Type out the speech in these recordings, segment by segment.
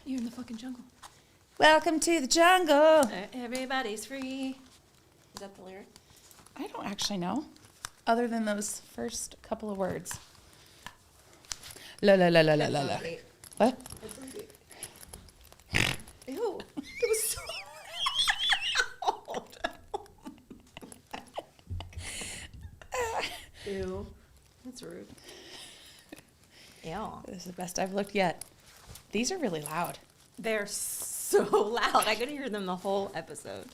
You're in the fucking jungle. Welcome to the jungle. Everybody's free. Is that the lyric? I don't actually know, other than those first couple of words. La la la la la la la. What? Ew. It was so loud. Ew. That's rude. Ew. This is the best I've looked yet. These are really loud. They're so loud. I could hear them the whole episode.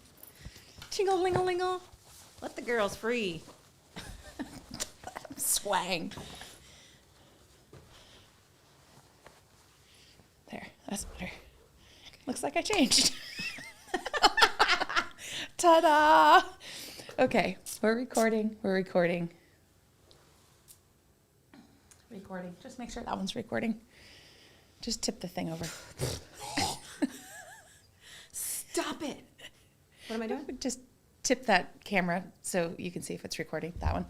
Chingle-lingle-lingle. Let the girls free. Swang. There, that's better. Looks like I changed. Ta-da! Okay, we're recording. Recording. Just make sure that one's recording. Just tip the thing over. Stop it. What am I doing? Just tip that camera so you can see if it's recording. That one.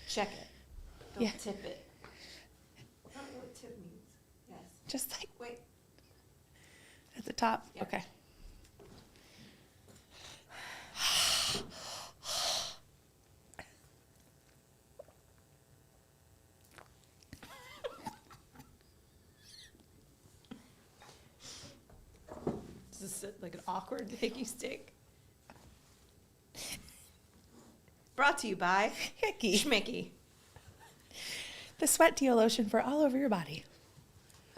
Check it. Don't Yeah. tip it. I don't know what tip means. Yes. Just like Wait. at the top. Yeah. Okay. Is this like an awkward hickey stick? Brought to you by Hickey. Schmicky. The sweat deal lotion for all over your body.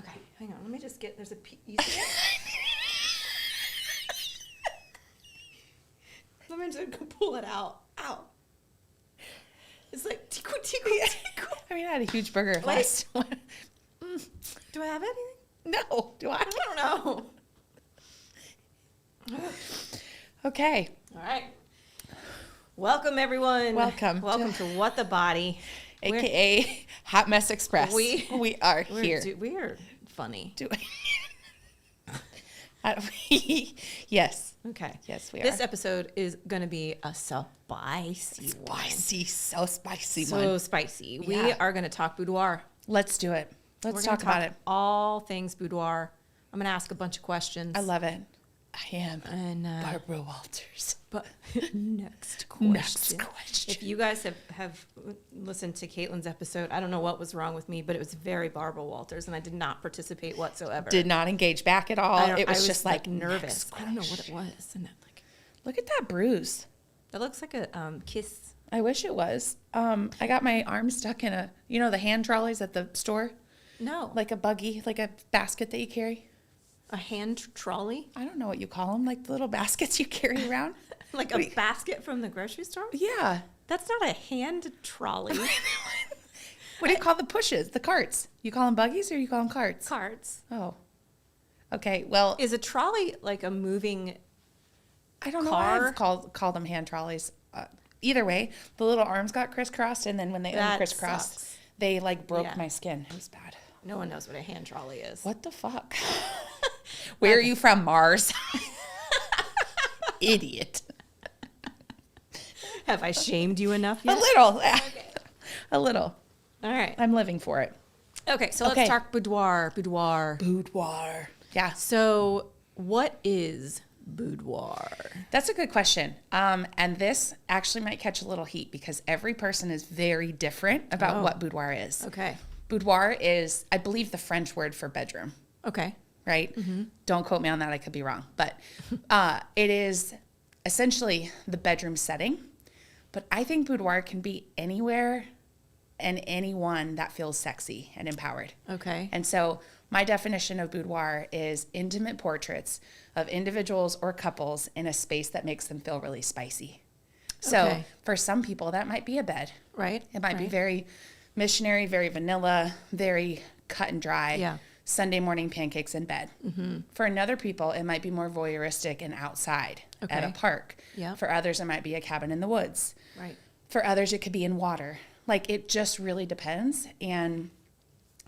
Okay, hang on. Let me just get. There's a piece. You see it? Let me just pull it out. Ow. It's like tickle, tickle, tickle. I mean, I had a huge burger Wait. last one. Do I have anything? No, do I? I don't know. Okay. All right. Welcome, everyone. Welcome to What the Body. AKA Hot Mess Express. We are here. We are funny. Yes. Okay. Yes, we are. This episode is going to be a spicy one. So spicy So one. spicy. Yeah. We are going to talk boudoir. Let's do it. Let's We're talk gonna about it. All things boudoir. I'm going to ask a bunch of questions. I love it. I am And Barbara Walters. But next question. Next question. If you guys have listened to Katelyn's episode, I don't know what was wrong with me, but it was very Barbara Walters, and I did not participate whatsoever. Did not engage back at all. It was just like nervous. I don't know what it was. And look at that bruise. that looks like a kiss. I wish it was. I got my arm stuck in the hand trolleys at the store, No, like a buggy, like a basket that you carry. a hand trolley, I don't know what you call them, like the little baskets you carry around. like a basket from the grocery store. Yeah. That's not a hand trolley. What do you call the pushes, the carts? You call them buggies or you call them carts? Carts. Oh. Okay, well, Is a trolley like a moving? I don't know car? why I've called them hand trolleys. Either way, the little arms got crisscrossed, and then when they That uncrisscrossed, sucks. they like broke Yeah. my skin. It was bad. No one knows what a hand trolley is. What the fuck? Where are you from, Mars? Idiot. Have I shamed you enough yet? A little. A little. All right. I'm living for it. Okay, so Okay. let's talk boudoir. Boudoir. Boudoir. Yeah. So, what is boudoir? That's a good question. And this actually might catch a little heat because every person is very different about what boudoir is. Okay. Boudoir is, I believe, the French word for bedroom, Okay. right? Don't quote me on that. I could be wrong. But it is essentially the bedroom setting. But I think boudoir can be anywhere and anyone that feels sexy and empowered. Okay. And so my definition of boudoir is intimate portraits of individuals or couples in a space that makes them feel really spicy. So Okay. for some people, that might be a bed. Right. It might be right. very missionary, very vanilla, very cut and dry. Yeah. Sunday morning pancakes in bed. Mm-hmm. For another people, it might be more voyeuristic and outside at a Okay. park. Yeah. For others, it might be a cabin in the woods. Right. For others, it could be in water. Like, it just really depends. And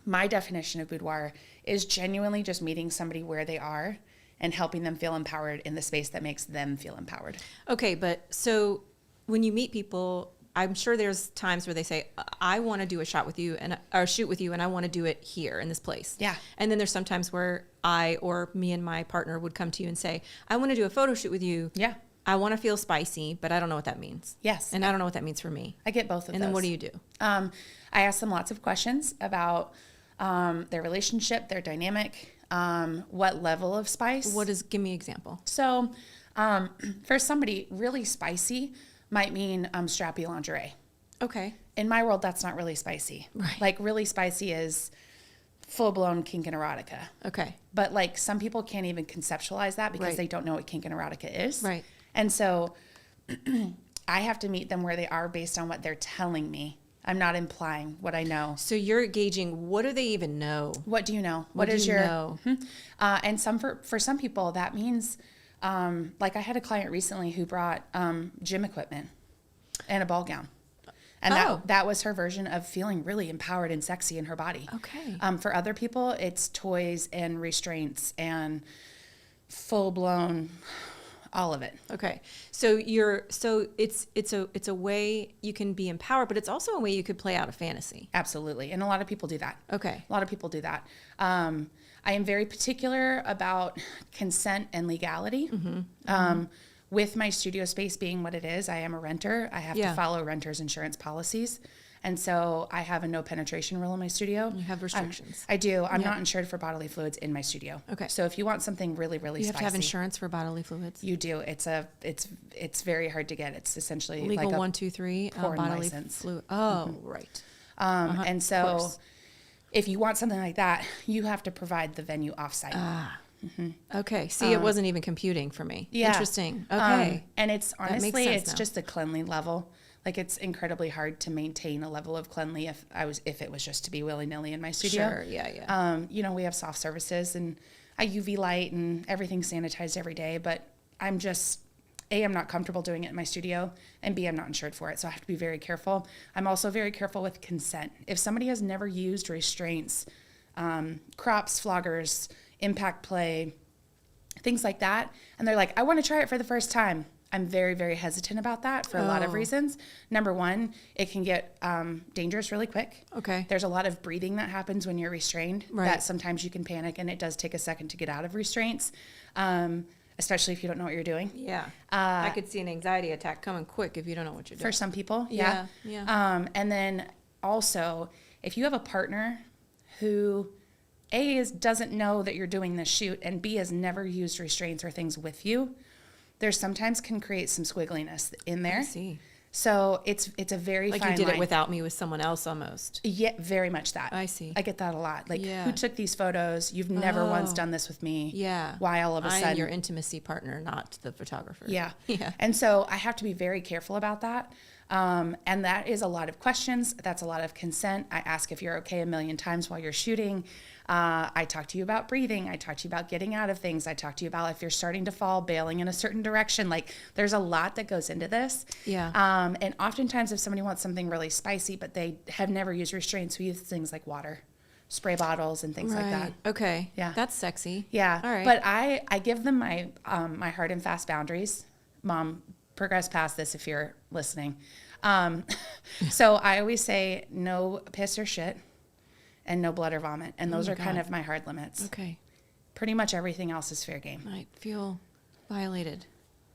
my definition of boudoir is genuinely just meeting somebody where they are and helping them feel empowered in the space that makes them feel empowered. Okay, but so when you meet people, I'm sure there's times where they say, I want to do a shot with you or shoot with you, and I want to do it here in this place. Yeah. And then there's sometimes where I or me and my partner would come to you and say, I want to do a photo shoot with you. Yeah. I want to feel spicy, but I don't know what that means. Yes. And I don't know what that means for me. I get both of those. And then what do you do? I ask them lots of questions about their relationship, their dynamic, what level of spice. Give me an example. So for somebody, really spicy might mean strappy lingerie. Okay. In my world, that's not really spicy. Right. Like really spicy is full-blown kink and erotica. Okay. But like some people can't even conceptualize that because Right. they don't know what kink and erotica is. Right. And so I have to meet them where they are based on what they're telling me. I'm not implying what I know. So you're gauging, what do they even know? What do you know? What is do you your know? And for some people that means like I had a client recently who brought gym equipment and a ball gown. And that was her version of feeling really empowered and sexy in her body. Okay. For other people, it's toys and restraints and full blown, all of it. Okay. So it's a way you can be empowered, but it's also a way you could play out a fantasy. Absolutely. And a lot of people do that. Okay. A lot of people do that. I am very particular about consent and legality. With my studio space being what it is, I am a renter. I have to follow renters insurance policies. And so I have a no penetration rule in my studio. You have restrictions. I do. I'm not insured for bodily fluids in my studio. Okay. So if you want something really, really You spicy. have to have insurance for bodily fluids. You do. It's very hard to get. It's essentially Legal like a 1, 2, 3 porn bodily license. fluid. Oh, right. And so if you want something like that, you have to provide the venue offsite. Okay. See, it wasn't even computing for me. Yeah. Interesting. Okay. And it's honestly, sense it's now. just a cleanly level. Like it's incredibly hard to maintain a level of cleanly if it was just to be willy nilly in my studio. Sure. Yeah. We have soft services and I UV light and everything's sanitized every day, but I'm just, A, I'm not comfortable doing it in my studio, and B, I'm not insured for it. So I have to be very careful. I'm also very careful with consent. If somebody has never used restraints, crops, floggers, impact play, things like that, and they're like, I want to try it for the first time, I'm very, very hesitant about that for a lot of reasons. Number one, it can get dangerous really quick. Okay. There's a lot of breathing that happens when you're restrained that sometimes you can panic, and it does take a second to get out of restraints, especially if you don't know what you're doing. Yeah. I could see an anxiety attack coming quick if you don't know what you're doing. For some people, Yeah. And then also, if you have a partner who doesn't know that you're doing this shoot, and B, has never used restraints or things with you, there sometimes can create some squiggliness in there. I see. So it's a very Like fine you did line. it without me with someone else almost. Yeah, very much that. I see. I get that a lot. Like, Yeah. who took these photos? You've never once done this with me. Yeah. Why all of a I'm sudden? your intimacy partner, not the photographer. Yeah. Yeah. And so I have to be very careful about that. And that is a lot of questions. That's a lot of consent. I ask if you're okay a million times while you're shooting. I talk to you about breathing. I talk to you about getting out of things. I talk to you about if you're starting to fall, bailing in a certain direction. Like, there's a lot that goes into this. Yeah. And oftentimes if somebody wants something really spicy, but they have never used restraints, we use things like water, spray bottles and things like that. Okay. Yeah. That's sexy. Yeah. All right. But I give them my my hard and fast boundaries. Mom, progress past this if you're listening. So I always say no piss or shit and no blood or vomit. And those are kind of my hard limits. Okay. Pretty much everything else is fair game. I feel violated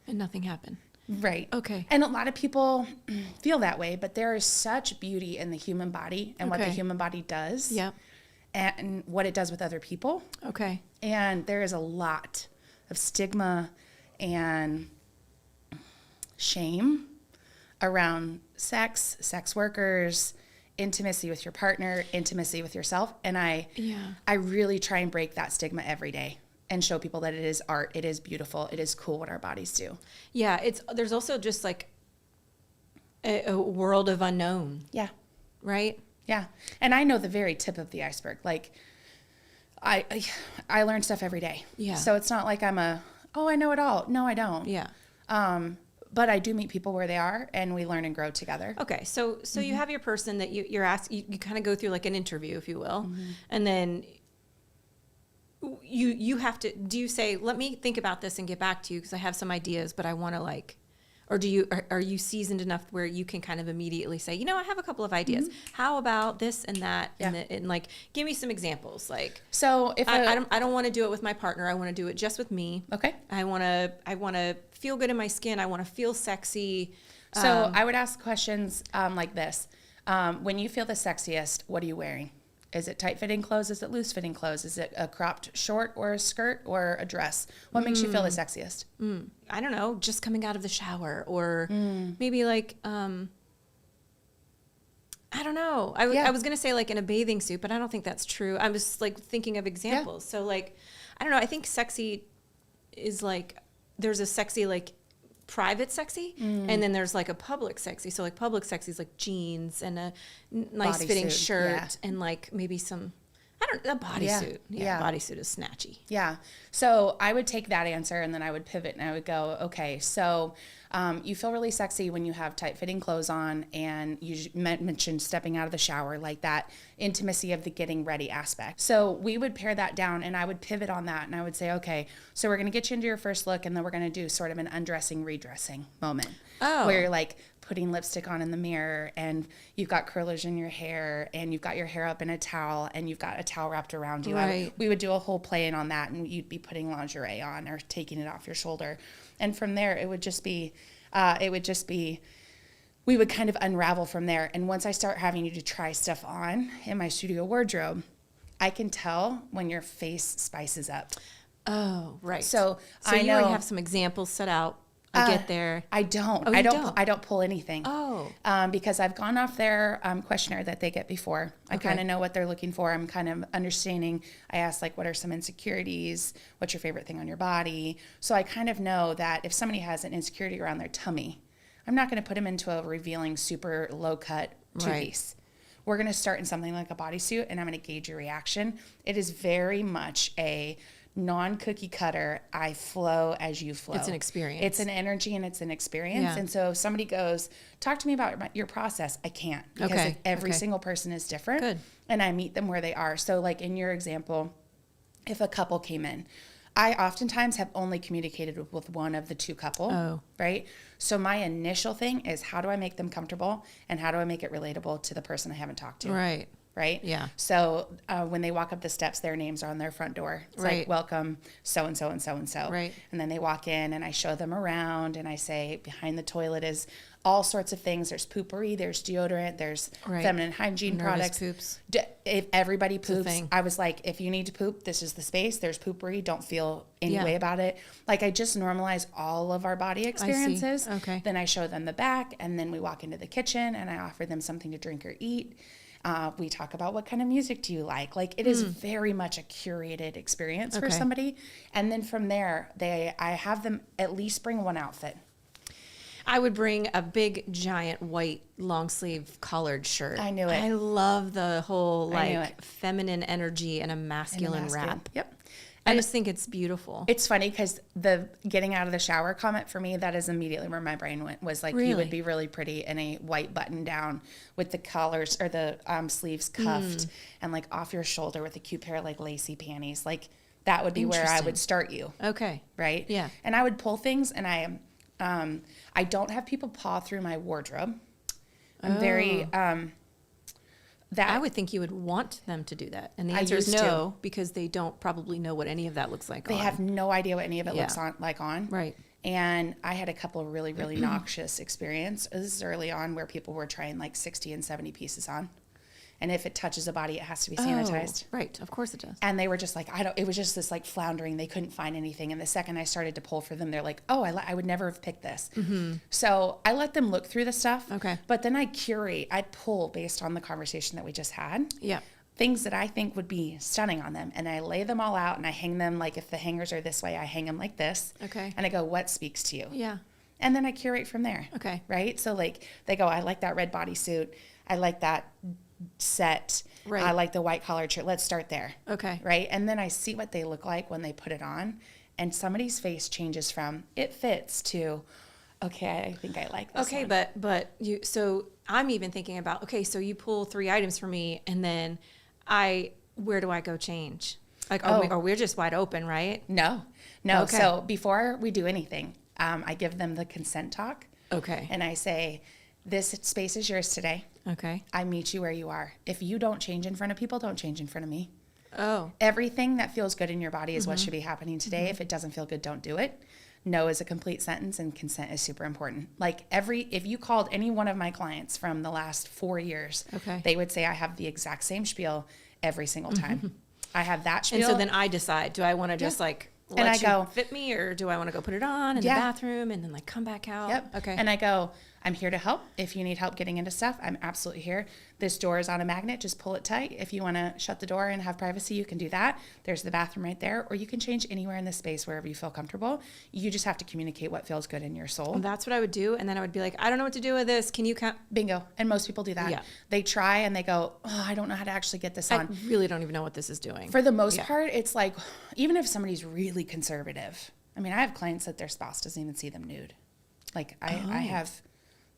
and nothing happened. Right. Okay. And a lot of people feel that way, but there is such beauty in the human body and what the Okay. human body does. Yeah. And what it does with other people. Okay. And there is a lot of stigma and shame around sex workers, intimacy with your partner, intimacy with yourself. And I really try and break that stigma every day and show people that it is art, it is beautiful, it is cool what our bodies do. Yeah. There's also just like a world of unknown, Yeah. right? Yeah. And I know the very tip of the iceberg. Like I learn stuff every day. Yeah. So it's not like I'm I know it all. No, I don't. Yeah. But I do meet people where they are, and we learn and grow together. Okay, so you have your person that you're asked. You kind of go through like an interview, if you will, and then you have to. Do you say, "Let me think about this and get back to you because I have some ideas, but I want to like," Or are you seasoned enough where you can kind of immediately say, you know, I have a couple of ideas. How about this and that? And like, give me some examples. Like, so if I don't want to do it with my partner. I want to do it just with me. Okay. I want to feel good in my skin. I want to feel sexy. So I would ask questions like this. When you feel the sexiest, what are you wearing? Is it tight-fitting clothes? Is it loose-fitting clothes? Is it a cropped short or a skirt or a dress? What makes you feel the sexiest? I don't know, just coming out of the shower, or maybe like, I don't know. I was going to say like in a bathing suit, but I don't think that's true. I was like thinking of examples. So like, I don't know. I think sexy is like, there's a sexy like private sexy, and then there's like a public sexy. So like public sexy is like jeans and a nice fitting shirt and like maybe some, a bodysuit. Bodysuit is snatchy. Yeah. So I would take that answer and then I would pivot and I would go, okay, so you feel really sexy when you have tight fitting clothes on, and you mentioned stepping out of the shower, like that intimacy of the getting ready aspect. So we would pare that down and I would pivot on that and I would say, okay, so we're going to get you into your first look and then we're going to do sort of an undressing, redressing moment. Where you're like putting lipstick on in the mirror and you've got curlers in your hair and you've got your hair up in a towel and you've got a towel wrapped around you. Right. We would do a whole play in on that, and you'd be putting lingerie on or taking it off your shoulder. And from there, it would just be, we would kind of unravel from there. And once I start having you to try stuff on in my studio wardrobe, I can tell when your face spices up. Oh, right. So I know you already have some examples set out. I get there. I don't. Oh, I don't pull anything. Oh. Because I've gone off their questionnaire that they get before. I Okay. kind of know what they're looking for. I'm kind of understanding. I ask, like, what are some insecurities? What's your favorite thing on your body? So I kind of know that if somebody has an insecurity around their tummy, I'm not going to put them into a revealing, super low-cut two-piece. We're going to start in something like a bodysuit, and I'm going to gauge your reaction. It is very much a non-cookie cutter, I flow as you flow. It's an experience. It's an energy and it's an experience. Yeah. And so if somebody goes, talk to me about your process, I can't, because every single person is different. Good. And I meet them where they are. So like in your example, if a couple came in, I oftentimes have only communicated with one of the two couple, right? So my initial thing is, how do I make them comfortable and how do I make it relatable to the person I haven't talked to? Right? Yeah. So when they walk up the steps, their names are on their front door. It's like, welcome, so-and-so and so-and-so. Right. And then they walk in and I show them around and I say, behind the toilet is all sorts of things. There's poopery, there's deodorant, there's feminine hygiene products. Poops. If everybody a poops, thing. I was like, if you need to poop, this is the space. There's poopery. Don't feel any way about it. Like, I just normalize all of our body experiences. Okay. Then I show them the back, and then we walk into the kitchen and I offer them something to drink or eat. We talk about what kind of music do you like. Like, it is very much a curated experience for somebody. And then from there, I have them at least bring one outfit. I would bring a big, giant, white, long sleeve collared shirt. I knew it. I love the whole like feminine energy and a masculine wrap. Yep. I just think it's beautiful. It's funny because the getting out of the shower comment for me, that is immediately where my brain went, was like, you would be really pretty in a white button down with the collars or the sleeves cuffed and like off your shoulder with a cute pair of like lacy panties. Like, that would be where I would start you. Okay. Right? Yeah. And I would pull things, and I don't have people paw through my wardrobe. I'm very that I would think you would want them to do that. And the answer is no, because they don't probably know what any of that looks like. They have no idea what any of it looks on. Right. And I had a couple of really, really noxious experiences. This is early on, where people were trying like 60 and 70 pieces on. And if it touches a body, it has to be sanitized. Right. Of course it does. And they were just like, it was just this like floundering. They couldn't find anything. And the second I started to pull for them, they're like, oh, I would never have picked this. Mm-hmm. So I let them look through the stuff. Okay. But then I pull based on the conversation that we just had. Yeah. Things that I think would be stunning on them. And I lay them all out and I hang them, like, if the hangers are this way, I hang them like this. Okay. And I go, what speaks to you? Yeah. And then I curate from there. Okay. Right? So like they go, I like that red bodysuit. I like that set. Right. I like the white collared shirt. Let's start there. Okay. Right. And then I see what they look like when they put it on. And somebody's face changes from it fits to, okay, I think I like this. Okay. one. But so I'm even thinking about, okay, so you pull 3 items for me and then where do I go change? Like, we're just wide open, right? No. Okay. So before we do anything, I give them the consent talk. Okay. And I say, this space is yours today. Okay. I meet you where you are. If you don't change in front of people, don't change in front of me. Oh. Everything that feels good in your body is what should be happening today. If it doesn't feel good, don't do it. No is a complete sentence, and consent is super important. Like if you called any one of my clients from the last 4 years, Okay. they would say I have the exact same spiel every single time. I have that spiel. And so then I decide, do I want to just like let I you go, fit me, or do I want to go put it on in the bathroom and then like come back out? Yep. Okay. And I go, I'm here to help. If you need help getting into stuff, I'm absolutely here. This door is on a magnet. Just pull it tight. If you want to shut the door and have privacy, you can do that. There's the bathroom right there. Or you can change anywhere in the space wherever you feel comfortable. You just have to communicate what feels good in your soul. Well, that's what I would do. And then I would be like, I don't know what to do with this. Can you come? Bingo. And most people do that. Yeah. They try and they go, oh, I don't know how to actually get this I on. really don't even know what this is doing. For the most part, it's like, even if somebody's really conservative, I mean, I have clients that their spouse doesn't even see them nude. Like I have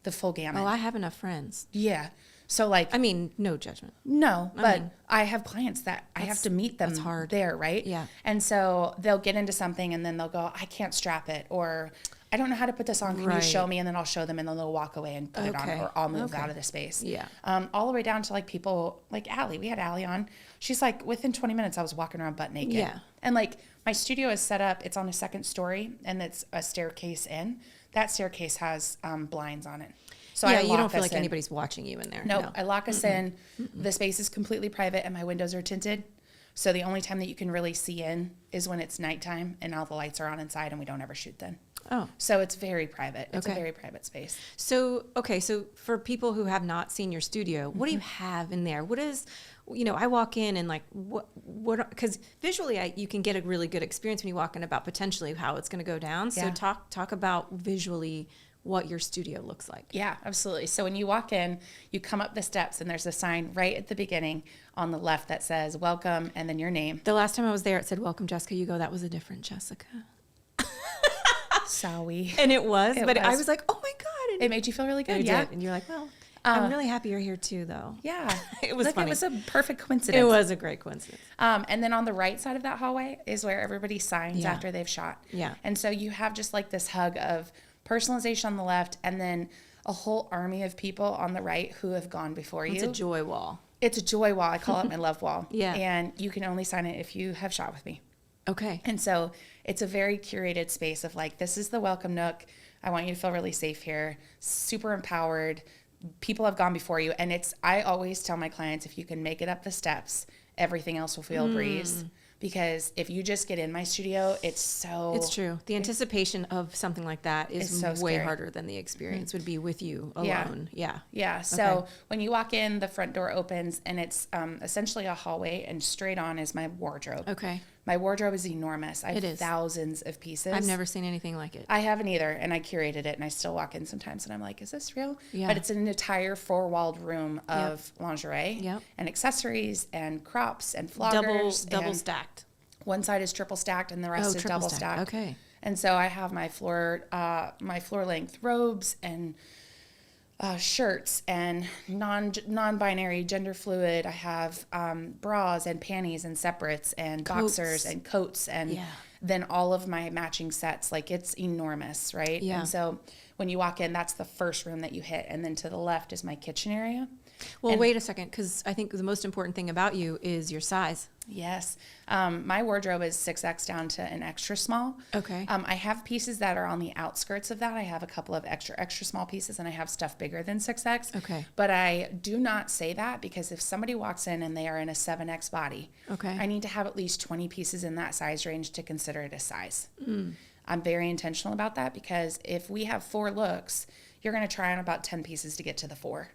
the full gamut. Oh, I have enough friends. Yeah. So like, I mean, no judgment. no, but I have clients that I have to meet them that's hard. there, right? Yeah. And so they'll get into something and then they'll go, I can't strap it, or I don't know how to put this on. Can you Right. show me? And then I'll show them and then they'll walk away and put it on, Okay. or I'll move Okay. out of the space. Yeah. All the way down to like people like Allie. We had Allie on. She's like, within 20 minutes, I was walking around butt naked. Yeah. And like my studio is set up, it's on a second story and it's a staircase in. That staircase has blinds on it. So Yeah, I you lock don't feel us like in. anybody's watching you in there. Nope. No. I lock us in. The space is completely private and my windows are tinted. So the only time that you can really see in is when it's nighttime and all the lights are on inside and we don't ever shoot then. Oh. So it's very private. It's a Okay. very private space. So, okay, so for people who have not seen your studio, what do you have in there? What is, I walk in and like, because visually you can get a really good experience when you walk in about potentially how it's going to go down. So Yeah. talk about visually what your studio looks like. Yeah, absolutely. So when you walk in, you come up the steps and there's a sign right at the beginning on the left that says welcome and then your name. The last time I was there, it said, "Welcome, Jessica." You go, that was a different Jessica. Sorry. And it was, It but I was. was like, oh my God. And It made you feel really good. it Yeah. did. And you're like, well, I'm really happy you're here too, though. Yeah. It was Like, funny. it was a perfect coincidence. It was a great coincidence. And then on the right side of that hallway is where everybody signs Yeah. after they've shot. Yeah. And so you have just like this hug of personalization on the left and then a whole army of people on the right who have gone before you. It's a joy wall. It's a joy wall. I call it my love wall. Yeah. And you can only sign it if you have shot with me. Okay. And so it's a very curated space of like, this is the welcome nook. I want you to feel really safe here, super empowered. People have gone before you. And I always tell my clients, if you can make it up the steps, everything else will feel a breeze. Because if you just get in my studio, it's true. The anticipation of something like that is It's so way scary. harder than the experience would be with you Yeah. alone. Yeah. Yeah. So when you walk in, the front door opens and it's essentially a hallway and straight on is my wardrobe. Okay. My wardrobe is enormous. I have It is. thousands of pieces. I've never seen anything like it. I haven't either, and I curated it, and I still walk in sometimes, and I'm like, is this real? Yeah. But it's an entire four-walled room of lingerie Yep. and accessories and crops and floggers. Double and stacked. one side is triple stacked, and the rest is triple double stacked. stacked. Okay. And so I have my floor length robes and shirts and non-binary, gender fluid. I have bras and panties and separates and boxers Coats. and coats and Yeah. then all of my matching sets. Like it's enormous, right? Yeah. And so when you walk in, that's the first room that you hit. And then to the left is my kitchen area. Well, wait a second, because I think the most important thing about you is your size. Yes. My wardrobe is 6X down to an extra small. Okay. I have pieces that are on the outskirts of that. I have a couple of extra small pieces and I have stuff bigger than 6X. Okay. But I do not say that because if somebody walks in and they are in a 7X body, Okay. I need to have at least 20 pieces in that size range to consider it a size. I'm very intentional about that because if we have 4 looks, you're going to try on about 10 pieces to get to the 4.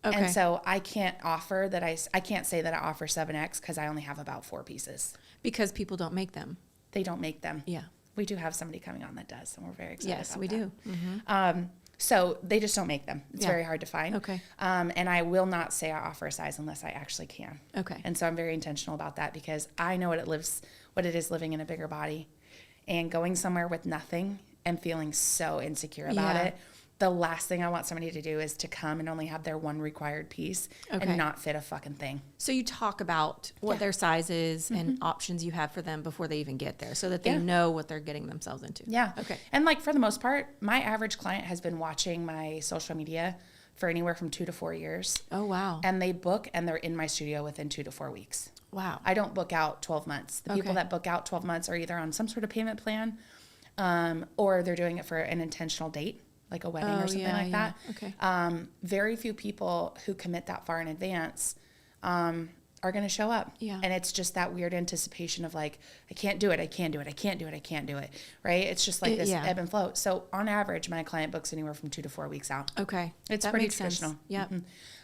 Okay. And so I can't offer that I can't say that I offer 7X because I only have about 4 pieces. Because people don't make them. They don't make them. Yeah. We do have somebody coming on that does, and we're very excited Yes, about we that. do. So they just don't make them. It's Yeah. very hard to find. Okay. And I will not say I offer a size unless I actually can. Okay. And so I'm very intentional about that because I know what it is living in a bigger body and going somewhere with nothing and feeling so insecure about Yeah. it. the last thing I want somebody to do is to come and only have their one required piece and not fit a fucking thing. So you talk about what their size is and options you have for them before they even get there so that they know what they're getting themselves into. Yeah. Okay. And like for the most part, my average client has been watching my social media for anywhere from 2 to 4 years. Oh, wow. And they book and they're in my studio within 2 to 4 weeks. Wow. I don't book out 12 months. The people that book out 12 months are either on some sort of payment plan or they're doing it for an intentional date, like a wedding or something like that. Okay. Very few people who commit that far in advance are going to show up. Yeah. And it's just that weird anticipation of like, I can't do it. I can't do it. I can't do it. I can't do it. Right. It's just like this ebb and flow. So on average, my client books anywhere from 2 to 4 weeks out. Okay. It's that pretty makes traditional. Sense. Yep.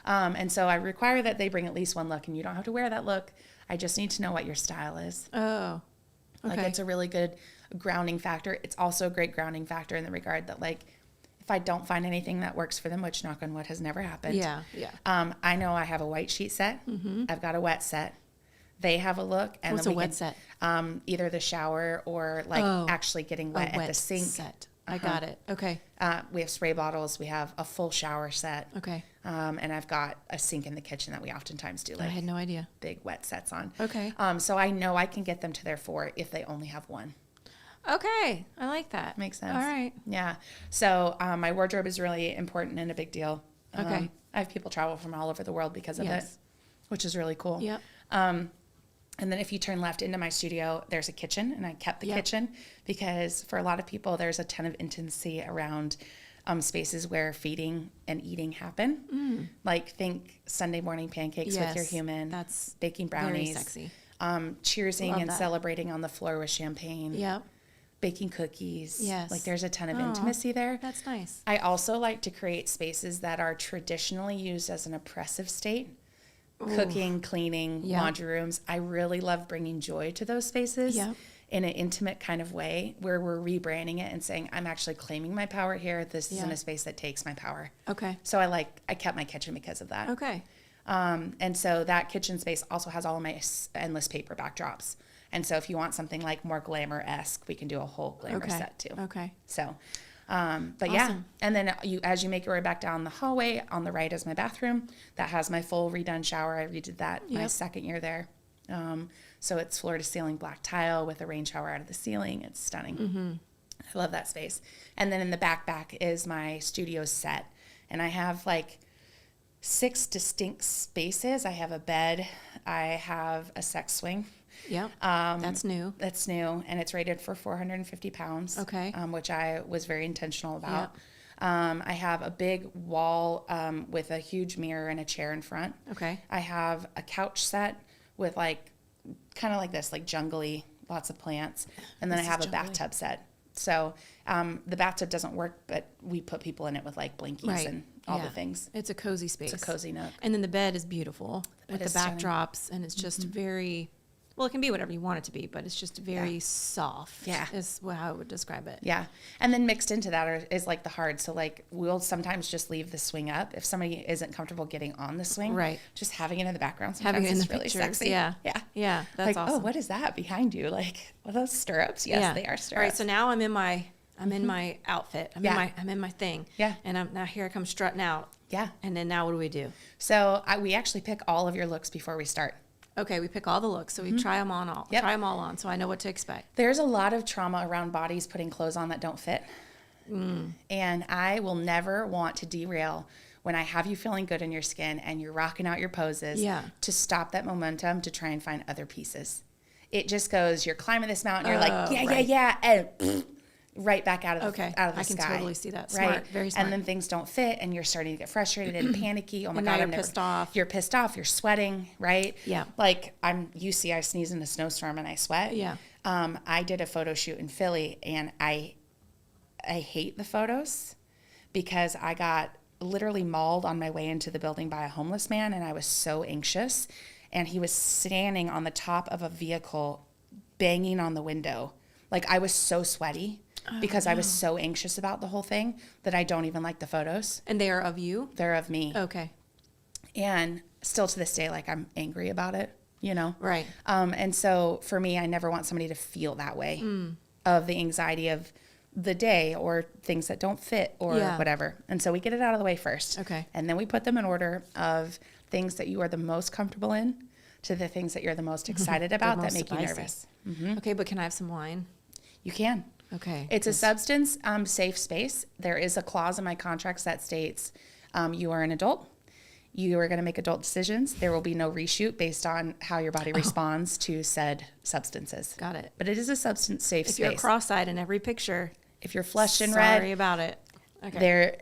And so I require that they bring at least one look, and you don't have to wear that look. I just need to know what your style is. Oh, okay. Like it's a really good grounding factor. It's also a great grounding factor in the regard that like, if I don't find anything that works for them, which knock on wood has never happened. Yeah. I know I have a white sheet set. I've got a wet set. They have a look. And what's then a wet set? Either the shower or like actually getting wet at the sink. Set. I got it. Okay. We have spray bottles. We have a full shower set. Okay. And I've got a sink in the kitchen that we oftentimes do I like had no idea. big wet sets on. Okay. So I know I can get them to their 4 if they only have one. Okay. I like that. Makes sense. All right. Yeah. So my wardrobe is really important and a big deal. Okay. I have people travel from all over the world because of it, which is really cool. Yep. And then if you turn left into my studio, there's a kitchen, and I kept the kitchen because for a lot of people, there's a ton of intimacy around spaces where feeding and eating happen. Like think Sunday morning pancakes with your human. That's baking brownies. Very sexy. Cheersing Love and that. celebrating on the floor with champagne. Yep. Baking cookies. Yes. Like there's a ton of intimacy there. That's nice. I also like to create spaces that are traditionally used as an oppressive state. Cooking, cleaning, laundry rooms. I really love bringing joy to those spaces in an intimate kind of way where we're rebranding it and saying, I'm actually claiming my power here. This isn't a space that takes my power. Okay. So I kept my kitchen because of that. Okay. And so that kitchen space also has all of my endless paper backdrops. And so if you want something like more glamour-esque, we can do a whole glamour set too. Okay. So, but yeah. And then as you make your way back down the hallway, on the right is my bathroom. That has my full redone shower. I redid that my second year there. So it's floor to ceiling black tile with a rain shower out of the ceiling. It's stunning. I love that space. And then in the back is my studio set. And I have like 6 distinct spaces. I have a bed. I have a sex swing. Yep. That's new. That's new, and it's rated for 450 pounds. Okay. Which I was very intentional about. I have a big wall with a huge mirror and a chair in front. Okay. I have a couch set with like kind of like this, like jungly, lots of plants, and then I have a bathtub set. So the bathtub doesn't work, but we put people in it with like blankies and all the things. It's a cozy space. It's a cozy nook. And then the bed is beautiful with the stunning. backdrops, and it's just very, well, it can be whatever you want it to be, but it's just very soft. Yeah. Is how I would describe it. Yeah. And then mixed into that is like the hard. So like we'll sometimes just leave the swing up. If somebody isn't comfortable getting on the swing, just having it in the background sometimes is really sexy. Yeah. Yeah. Yeah. That's like, awesome. oh, what is that behind you? Like, are those stirrups? Yes, they are stirrups. All right. So now I'm in my outfit. I'm in my thing. Yeah. And now here I come strutting out. Yeah. And then now what do we do? So we actually pick all of your looks before we start. Okay, we pick all the looks, so we try them on all. Yep. Try them all on, so I know what to expect. There's a lot of trauma around bodies putting clothes on that don't fit. And I will never want to derail when I have you feeling good in your skin and you're rocking out your poses to stop that momentum to try and find other pieces. It just goes, you're climbing this mountain, you're like, yeah, and right back out of the sky. I can totally see that. Smart, very smart. And then things don't fit, and you're starting to get frustrated and panicky. Oh my God, you're pissed off. You're pissed off. You're sweating, right? Yeah. Like you see, I sneeze in a snowstorm and I sweat. Yeah. I did a photo shoot in Philly, and I hate the photos because I got literally mauled on my way into the building by a homeless man, and I was so anxious. And he was standing on the top of a vehicle, banging on the window. Like I was so sweaty. Because I was so anxious about the whole thing that I don't even like the photos. And they are of you? They're of me. Okay. And still to this day, like I'm angry about it, you know? Right. And so for me, I never want somebody to feel that way of the anxiety of the day or things that don't fit or whatever. And so we get it out of the way first. Okay. And then we put them in order of things that you are the most comfortable in to the things that you're the most excited about that make you nervous. Okay, but can I have some wine? You can. Okay. It's a substance safe space. There is a clause in my contracts that states you are an adult. You are going to make adult decisions. There will be no reshoot based on how your body responds to said substances. Got it. But it is a substance safe space. If you're cross-eyed in every picture, if you're flushed and red, sorry about it. Okay.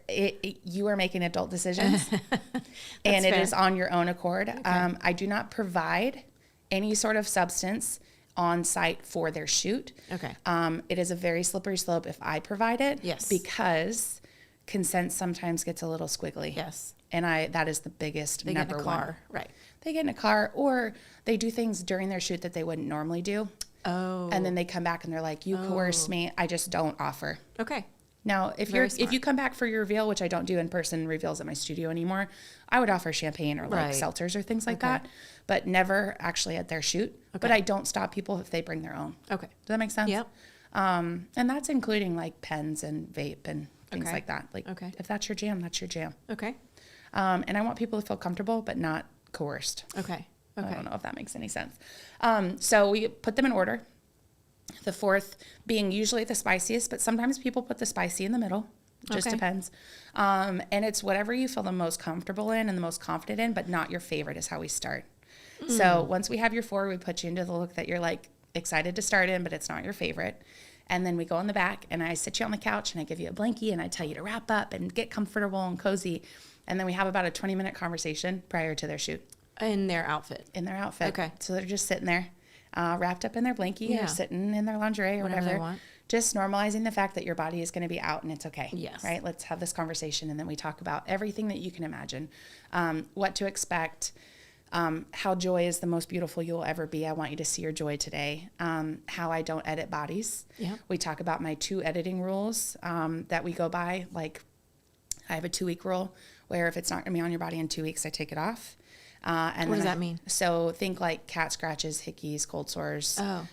You are making adult decisions, and it is on your own accord. Okay. I do not provide any sort of substance on site for their shoot. Okay. It is a very slippery slope if I provide it. Yes. Because consent sometimes gets a little squiggly. Yes. And that is the biggest they number get in a one. car. Right. They get in a car, or they do things during their shoot that they wouldn't normally do. Oh. And then they come back and they're like, you coerced me. I just don't offer. Okay. Now, if you come back for your reveal, which I don't do in-person reveals at my studio anymore, I would offer champagne or like seltzers or things like that, but never actually at their shoot. Okay. But I don't stop people if they bring their own. Okay. Does that make sense? Yep. And that's including like pens and vape and things like that. Like, if that's your jam, that's your jam. Okay. And I want people to feel comfortable, but not coerced. Okay. I don't know if that makes any sense. So we put them in order. The fourth being usually the spiciest, but sometimes people put the spicy in the middle. It just depends. And it's whatever you feel the most comfortable in and the most confident in, but not your favorite is how we start. So once we have your 4, we put you into the look that you're like excited to start in, but it's not your favorite. And then we go in the back and I sit you on the couch and I give you a blankie and I tell you to wrap up and get comfortable and cozy. And then we have about a 20-minute conversation prior to their shoot. In their outfit. Okay. So they're just sitting there, wrapped up in their blankie or sitting in their lingerie or whatever. They want. Just normalizing the fact that your body is going to be out and it's okay. Yes. Right? Let's have this conversation. And then we talk about everything that you can imagine, what to expect, how joy is the most beautiful you'll ever be. I want you to see your joy today. How I don't edit bodies. Yeah. We talk about my 2 editing rules that we go by. Like I have a 2-week rule where if it's not going to be on your body in 2 weeks, I take it off. And what does that mean? So think like cat scratches, hickeys, cold sores. Oh.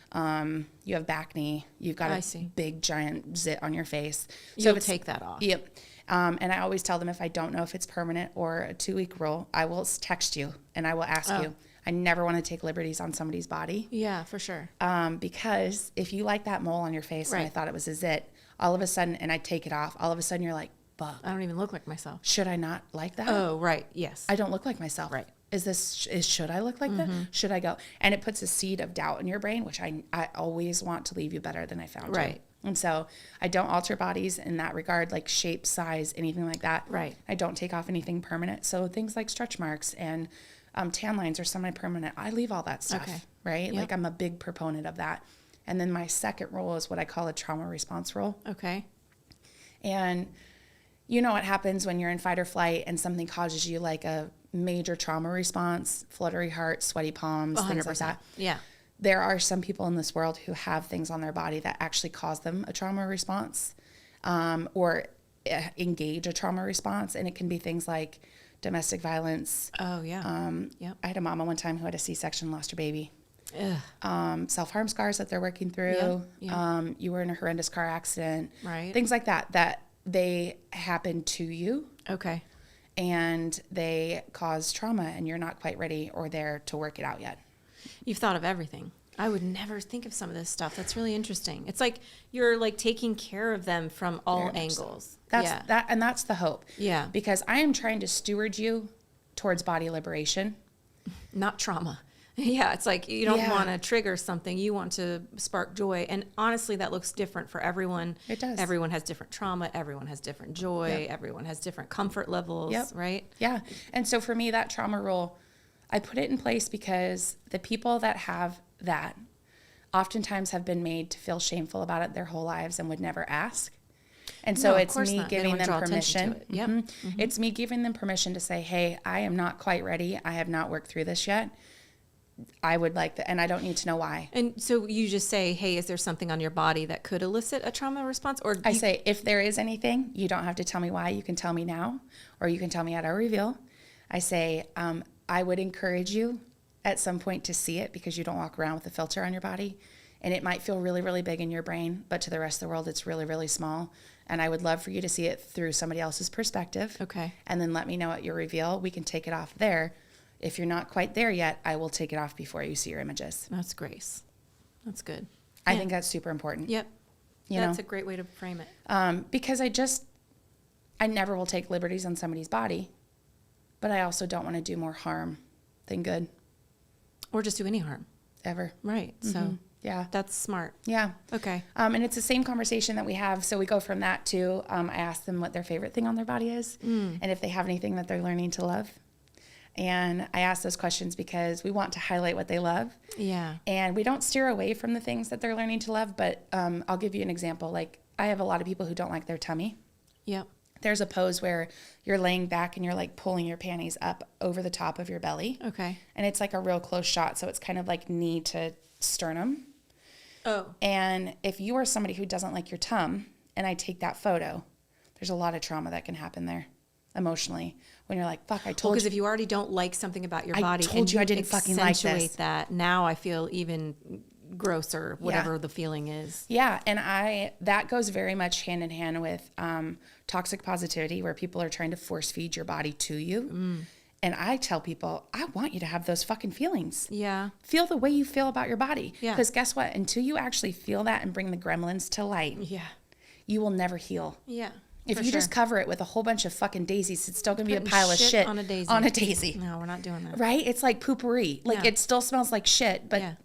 You have back knee. You've got big giant zit on your face. So You'll take that off. Yep. And I always tell them if I don't know if it's permanent or a 2-week rule, I will text you and I will ask you. I never want to take liberties on somebody's body. Yeah, for sure. Because if you like that mole on your face and I thought it was a zit, all of a sudden, and I take it off, all of a sudden you're like, bug. I don't even look like myself. Should I not like that? Oh, right. Yes. I don't look like myself. Right. Should I look like that? Should I go? And it puts a seed of doubt in your brain, which I always want to leave you better than I found you. Right. And so I don't alter bodies in that regard, like shape, size, anything like that. Right. I don't take off anything permanent. So things like stretch marks and tan lines are semi-permanent. I leave all that stuff. Okay. Right. Yep. Like I'm a big proponent of that. And then my second rule is what I call a trauma response rule. Okay. And you know what happens when you're in fight or flight and something causes you like a major trauma response, fluttery heart, sweaty palms, 100%. Things like that. Yeah. There are some people in this world who have things on their body that actually cause them a trauma response or engage a trauma response. And it can be things like domestic violence. Oh, yeah. Yep. I had a mama one time who had a C-section, lost her baby. Self-harm scars that they're working through. Yeah. You were in a horrendous car accident. Right. Things like that they happen to you. Okay. And they cause trauma and you're not quite ready or there to work it out yet. You've thought of everything. I would never think of some of this stuff. That's really interesting. It's like you're like taking care of them from all angles. That's the hope. Yeah. Because I am trying to steward you towards body liberation. Not trauma. Yeah, it's like you don't want to trigger something. You want to spark joy. And honestly, that looks different for everyone. It does. Everyone has different trauma. Everyone has different joy. Yep. Everyone has different comfort levels, right? Yeah. And so for me, that trauma rule, I put it in place because the people that have that oftentimes have been made to feel shameful about it their whole lives and would never ask. And so it's me giving them permission. Yep. Mm-hmm. It's me giving them permission to say, hey, I am not quite ready. I have not worked through this yet. I would like that, and I don't need to know why. And so you just say, hey, is there something on your body that could elicit a trauma response? Or I say, if there is anything, you don't have to tell me why. You can tell me now, or you can tell me at our reveal. I say, I would encourage you at some point to see it because you don't walk around with a filter on your body. And it might feel really, really big in your brain, but to the rest of the world, it's really, really small. And I would love for you to see it through somebody else's perspective. Okay. And then let me know at your reveal. We can take it off there. If you're not quite there yet, I will take it off before you see your images. That's grace. That's good. I think that's super important. Yep. That's a great way to frame it. Because I never will take liberties on somebody's body, but I also don't want to do more harm than good. Or just do any harm. Ever. Right. So yeah, that's smart. Yeah. Okay. And it's the same conversation that we have. So we go from that to, I ask them what their favorite thing on their body is and if they have anything that they're learning to love. And I ask those questions because we want to highlight what they love. Yeah. And we don't steer away from the things that they're learning to love. But I'll give you an example. Like, I have a lot of people who don't like their tummy. Yep. There's a pose where you're laying back and you're like pulling your panties up over the top of your belly. Okay. And it's like a real close shot. So it's kind of like knee to sternum. Oh. And if you are somebody who doesn't like your tum and I take that photo, there's a lot of trauma that can happen there emotionally when you're like, fuck, I told you. Because if you already don't like something about your body, I told you I didn't fucking like this. Accentuate that. Now I feel even grosser, whatever the feeling is. Yeah. And that goes very much hand in hand with toxic positivity, where people are trying to force feed your body to you. And I tell people, I want you to have those fucking feelings. Yeah. Feel the way you feel about your body. Yeah. Because guess what? Until you actually feel that and bring the gremlins to light, you will never heal. Yeah. If you just cover it with a whole bunch of fucking daisies, it's still going to be a pile of shit on a daisy. On a daisy. No, we're not doing that. Right? It's like poopery. Like, it still smells like shit, but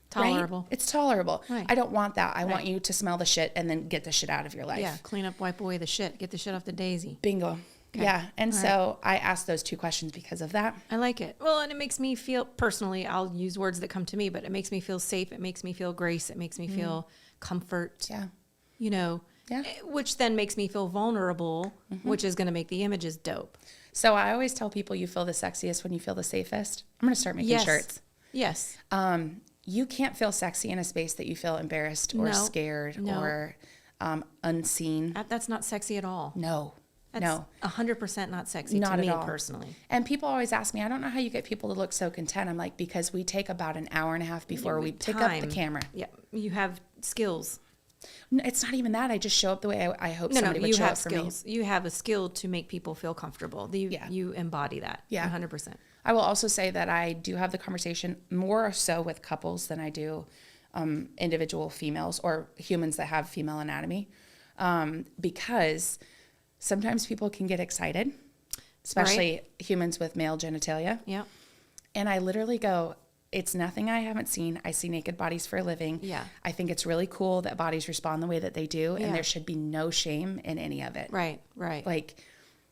tolerable. Right? It's tolerable. Right. I don't want that. I want you to smell the shit and then get the shit out of your life. Yeah. Clean up, wipe away the shit. Get the shit off the daisy. Bingo. Okay. Yeah. And so I asked those two questions because of that. I like it. Well, and it makes me feel, personally, I'll use words that come to me, but it makes me feel safe. It makes me feel grace. It makes me feel comfort. Yeah. You know, which then makes me feel vulnerable, which is going to make the images dope. So I always tell people you feel the sexiest when you feel the safest. I'm going to start making shirts. Yes. You can't feel sexy in a space that you feel embarrassed or scared or unseen. That's not sexy at all. No. That's 100% not sexy to me personally. And people always ask me, I don't know how you get people to look so content. I'm like, because we take about an hour and a half before we pick up the camera. Yeah, you have skills. No, it's not even that. I just show up the way I hope somebody would show up for me. You have skills. You have a skill to make people feel comfortable. You embody that. Yeah. 100%. I will also say that I do have the conversation more so with couples than I do individual females or humans that have female anatomy, because sometimes people can get excited, especially humans with male genitalia. Yeah. And I literally go, it's nothing I haven't seen. I see naked bodies for a living. Yeah. I think it's really cool that bodies respond the way that they do, and there should be no shame in any of it. Right, right. Like,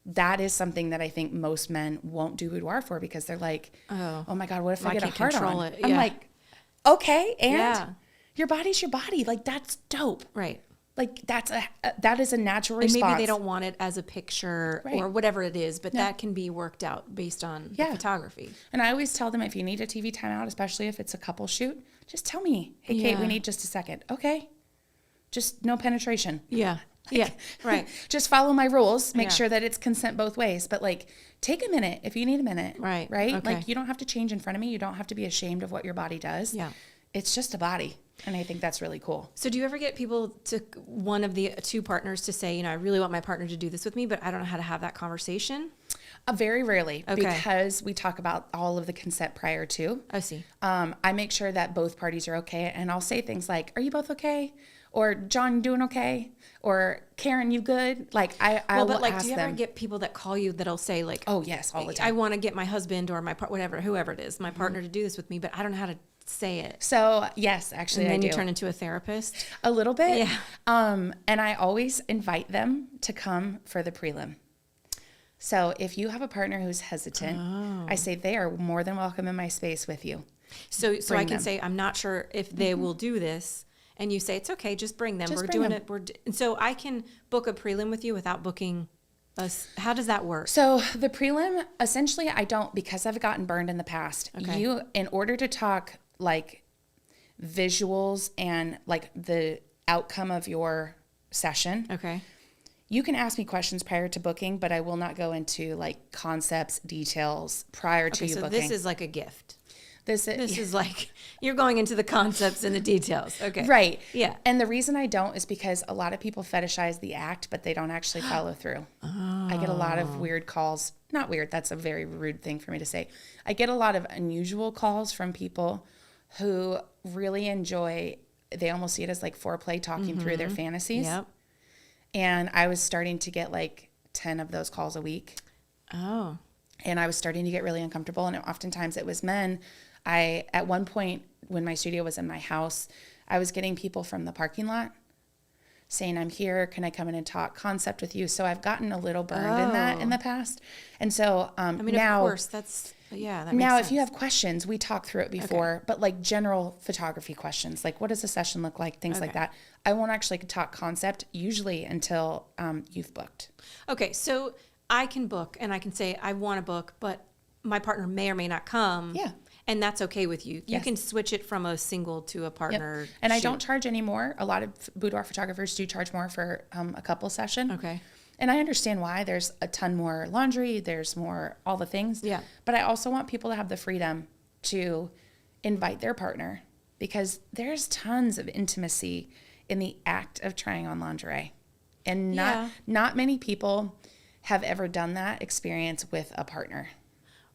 that is something that I think most men won't do boudoir for, because they're like, oh my God, what if I get a hard on? It. I'm like, okay, and your body's your body. Like, that's dope. Right. Like, that is a natural response. And maybe they don't want it as a picture or whatever it is, but that can be worked out based on the photography. And I always tell them, if you need a TV timeout, especially if it's a couple shoot, just tell me, hey, Kate, we need just a second. Okay. Just no penetration. Yeah. Yeah. Right. Just follow my rules. Make sure that it's consent both ways. But like, take a minute if you need a minute. Right. Right. Okay. Like, you don't have to change in front of me. You don't have to be ashamed of what your body does. Yeah. It's just a body. And I think that's really cool. So do you ever get people to, one of the two partners, to say, you know, I really want my partner to do this with me, but I don't know how to have that conversation? Very rarely, because we talk about all of the consent prior to. I see. I make sure that both parties are okay. And I'll say things like, are you both okay? Or, John, you doing okay? Or, Karen, you good? Like, I will ask them. Do you ever get people that call you that'll say, like, oh, yes, all the time. I want to get my husband or my whoever it is, my partner to do this with me, but I don't know how to say it. So, yes, actually, and then I do. You turn into a therapist? A little bit. Yeah. And I always invite them to come for the prelim. So if you have a partner who's hesitant, I say they are more than welcome in my space with you. So I can say, I'm not sure if they will do this. And you say, it's okay, just bring them. We're doing it. And so I can book a prelim with you without booking us. How does that work? So the prelim, essentially, I don't, because I've gotten burned in the past. Okay. You, in order to talk like visuals and like the outcome of your session. Okay. You can ask me questions prior to booking, but I will not go into like concepts, details prior to you booking. So this is like a gift. This is like, you're going into the concepts and the details. Okay. Right. Yeah. And the reason I don't is because a lot of people fetishize the act, but they don't actually follow through. Oh. I get a lot of weird calls. Not weird. That's a very rude thing for me to say. I get a lot of unusual calls from people who really enjoy, they almost see it as like foreplay, talking through their fantasies. Yep. And I was starting to get like 10 of those calls a week. Oh. And I was starting to get really uncomfortable. And oftentimes it was men. At one point when my studio was in my house, I was getting people from the parking lot saying, I'm here. Can I come in and talk concept with you? So I've gotten a little burned in that in the past. And so I mean, now, of course, that makes now sense. if you have questions, we talked through it before, but like general photography questions, like what does a session look like? Things like that. I won't actually talk concept usually until you've booked. Okay. So I can book and I can say, I want to book, but my partner may or may not come. Yeah. And that's okay with you. You Yes. can switch it from a single to a partner. Yep. And I shoot. don't charge any more. A lot of boudoir photographers do charge more for a couple session. Okay. And I understand why. There's a ton more laundry. There's more all the things. Yeah. But I also want people to have the freedom to invite their partner because there's tons of intimacy in the act of trying on lingerie. And not many people have ever done that experience with a partner.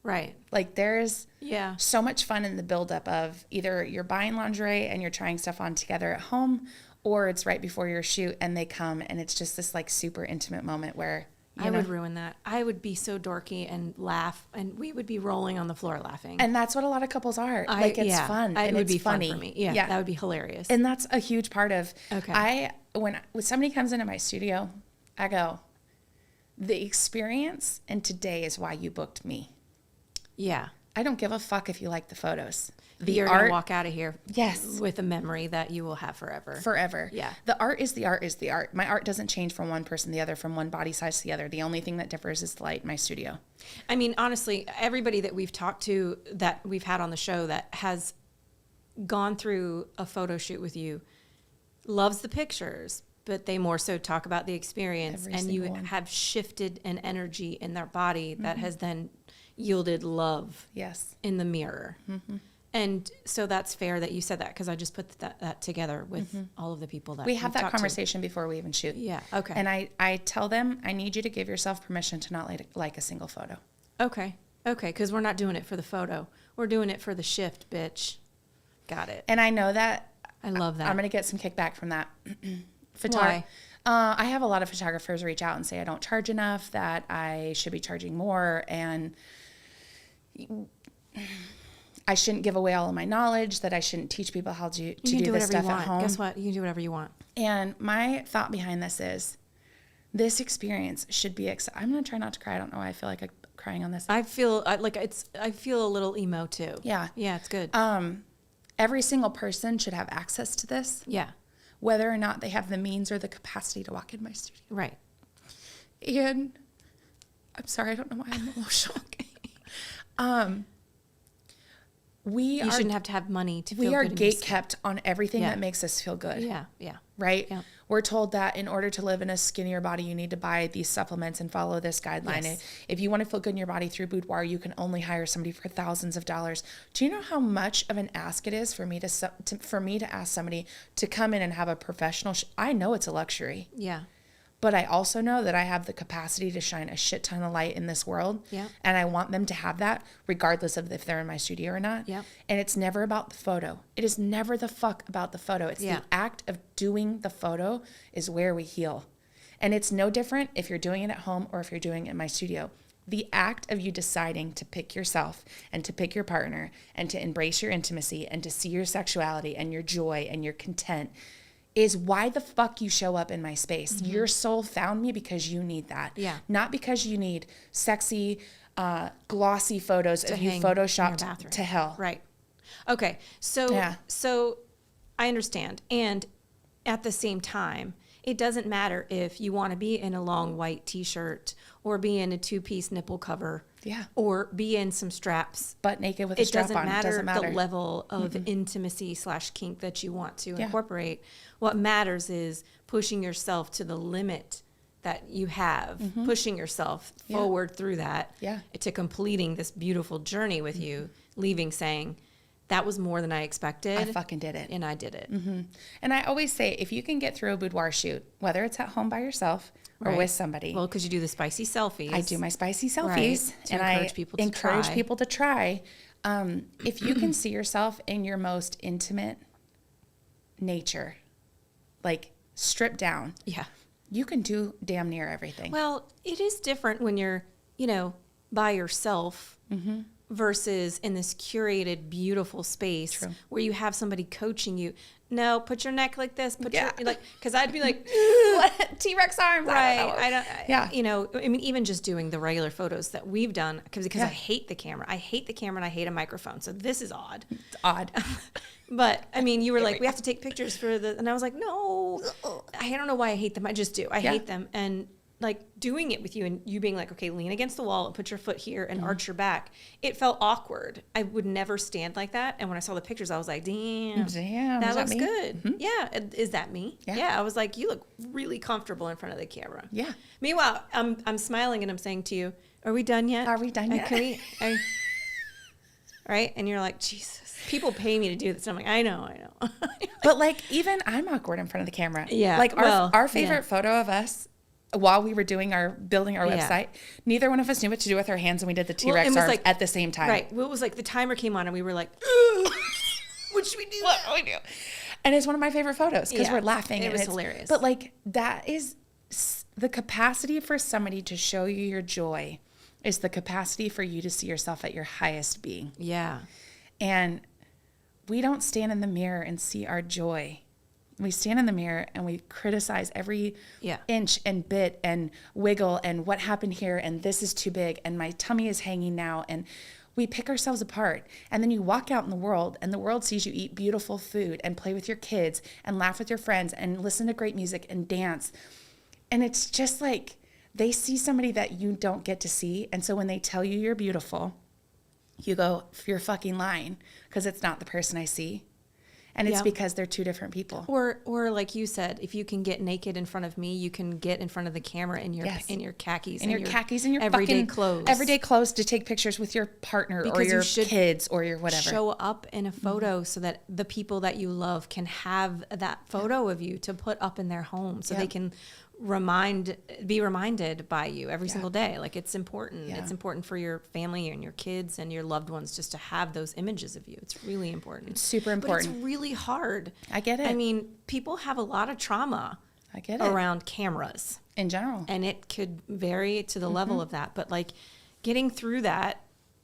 Right. Like there's Yeah. so much fun in the buildup of either you're buying lingerie and you're trying stuff on together at home, or it's right before your shoot and they come and it's just this like super intimate moment where I would ruin that. I would be so dorky and laugh, and we would be rolling on the floor laughing. And that's what a lot of couples are. Like it's fun. It and would it's be funny. fun for me. Yeah, that would be hilarious. And that's a huge part of. Okay. When somebody comes into my studio, I go, the experience and today is why you booked me. Yeah. I don't give a fuck if you like the photos. You're going to walk out of here Yes. with a memory that you will have forever. Forever. Yeah. The art is the art is the art. My art doesn't change from one person to the other, from one body size to the other. The only thing that differs is the light in my studio. I mean, honestly, everybody that we've talked to that we've had on the show that has gone through a photo shoot with you loves the pictures, but they more so talk about the experience. And you have shifted an energy in their body that has then yielded love in the mirror. And so that's fair that you said that, because I just put that together with all of the people that we have that conversation before we even shoot. Yeah. Okay. And I tell them, I need you to give yourself permission to not like a single photo. Okay. Because we're not doing it for the photo. We're doing it for the shift, bitch. Got it. And I know that. I love that. I'm going to get some kickback from that. Why? I have a lot of photographers reach out and say I don't charge enough, that I should be charging more, and I shouldn't give away all of my knowledge, that I shouldn't teach people how to do this stuff at home. Guess what? You can do whatever you want. And my thought behind this is, this experience should be. I'm going to try not to cry. I don't know why I feel like I'm crying on this. I feel a little emo too. Yeah. Yeah, it's good. Every single person should have access to this. Yeah. Whether or not they have the means or the capacity to walk in my studio. Right. And I'm sorry, I don't know why I'm emotional. You shouldn't have to have money to feel good. We are gate kept on everything that makes us feel good. Yeah. Right? Yeah. We're told that in order to live in a skinnier body, you need to buy these supplements and follow this guideline. Yes. If you want to feel good in your body through Boudoir, you can only hire somebody for thousands of dollars. Do you know how much of an ask it is for me to ask somebody to come in and have a professional? I know it's a luxury. Yeah. But I also know that I have the capacity to shine a shit ton of light in this world. Yeah. And I want them to have that regardless of if they're in my studio or not. Yeah. And it's never about the photo. It is never the fuck about the photo. It's the act of doing the photo is where we heal. And it's no different if you're doing it at home or if you're doing it in my studio. The act of you deciding to pick yourself and to pick your partner and to embrace your intimacy and to see your sexuality and your joy and your content is why the fuck you show up in my space. Your soul found me because you need that. Yeah. Not because you need sexy, glossy photos of you hang photoshopped in your bathroom. to hell. Right. Okay. So I understand. And at the same time, it doesn't matter if you want to be in a long white t-shirt or be in a 2-piece nipple cover. Yeah. Or be in some straps. Butt naked with a strap on. It doesn't matter the level of intimacy / kink that you want to incorporate. What matters is pushing yourself to the limit that you have, pushing yourself forward through that to completing this beautiful journey with you, leaving saying, that was more than I expected. I fucking did it. And I did it. Mm-hmm. And I always say, if you can get through a boudoir shoot, whether it's at home by yourself or with somebody. Well, because you do the spicy selfies. I do my spicy selfies. Right. And encourage people to try. If you can see yourself in your most intimate nature, like stripped down. Yeah. You can do damn near everything. Well, it is different when you're, by yourself versus in this curated, beautiful space where you have somebody coaching you. No, put your neck like this. Because I'd be like, what? T-Rex arms. Right. Even just doing the regular photos that we've done because I hate the camera. I hate the camera and I hate a microphone. So this is odd. It's odd. But I mean, you were like, we have to take pictures and I was like, no, I don't know why I hate them. I just do. I hate them. And like doing it with you and you being like, okay, lean against the wall and put your foot here and arch your back. It felt awkward. I would never stand like that. And when I saw the pictures, I was like, damn, that looks good. Mm-hmm. Yeah. Is that me? Yeah. I was like, you look really comfortable in front of the camera. Yeah. Meanwhile, I'm smiling and I'm saying to you, are we done yet? Right? And you're like, Jesus. People pay me to do this. And I'm like, I know. But like, even I'm awkward in front of the camera. Yeah. Like our favorite photo of us while we were building our website, neither one of us knew what to do with our hands, and we did the T-Rex arms at the same time. Right. Well, it was like the timer came on and we were like, what should we do? What do we do? And it's one of my favorite photos because we're laughing. It was hilarious. But like, that is the capacity for somebody to show you your joy is the capacity for you to see yourself at your highest being. Yeah. And we don't stand in the mirror and see our joy. We stand in the mirror and we criticize every inch and bit and wiggle and what happened here and this is too big and my tummy is hanging now, and we pick ourselves apart. And then you walk out in the world and the world sees you eat beautiful food and play with your kids and laugh with your friends and listen to great music and dance. And it's just like they see somebody that you don't get to see. And so when they tell you you're beautiful, you go, you're fucking lying, because it's not the person I see. And it's because they're two different people. Or like you said, if you can get naked in front of me, you can get in front of the camera in your khakis. In your khakis and your everyday fucking clothes. Everyday clothes to take pictures with your partner or your kids or your whatever. Show up in a photo so that the people that you love can have that photo of you to put up in their home so they can be reminded by you every single day. Like, it's important. It's important for your family and your kids and your loved ones just to have those images of you. It's really important. It's super important. But it's really hard. I get it. I mean, people have a lot of trauma around cameras in general. And it could vary to the level of that. But like getting through that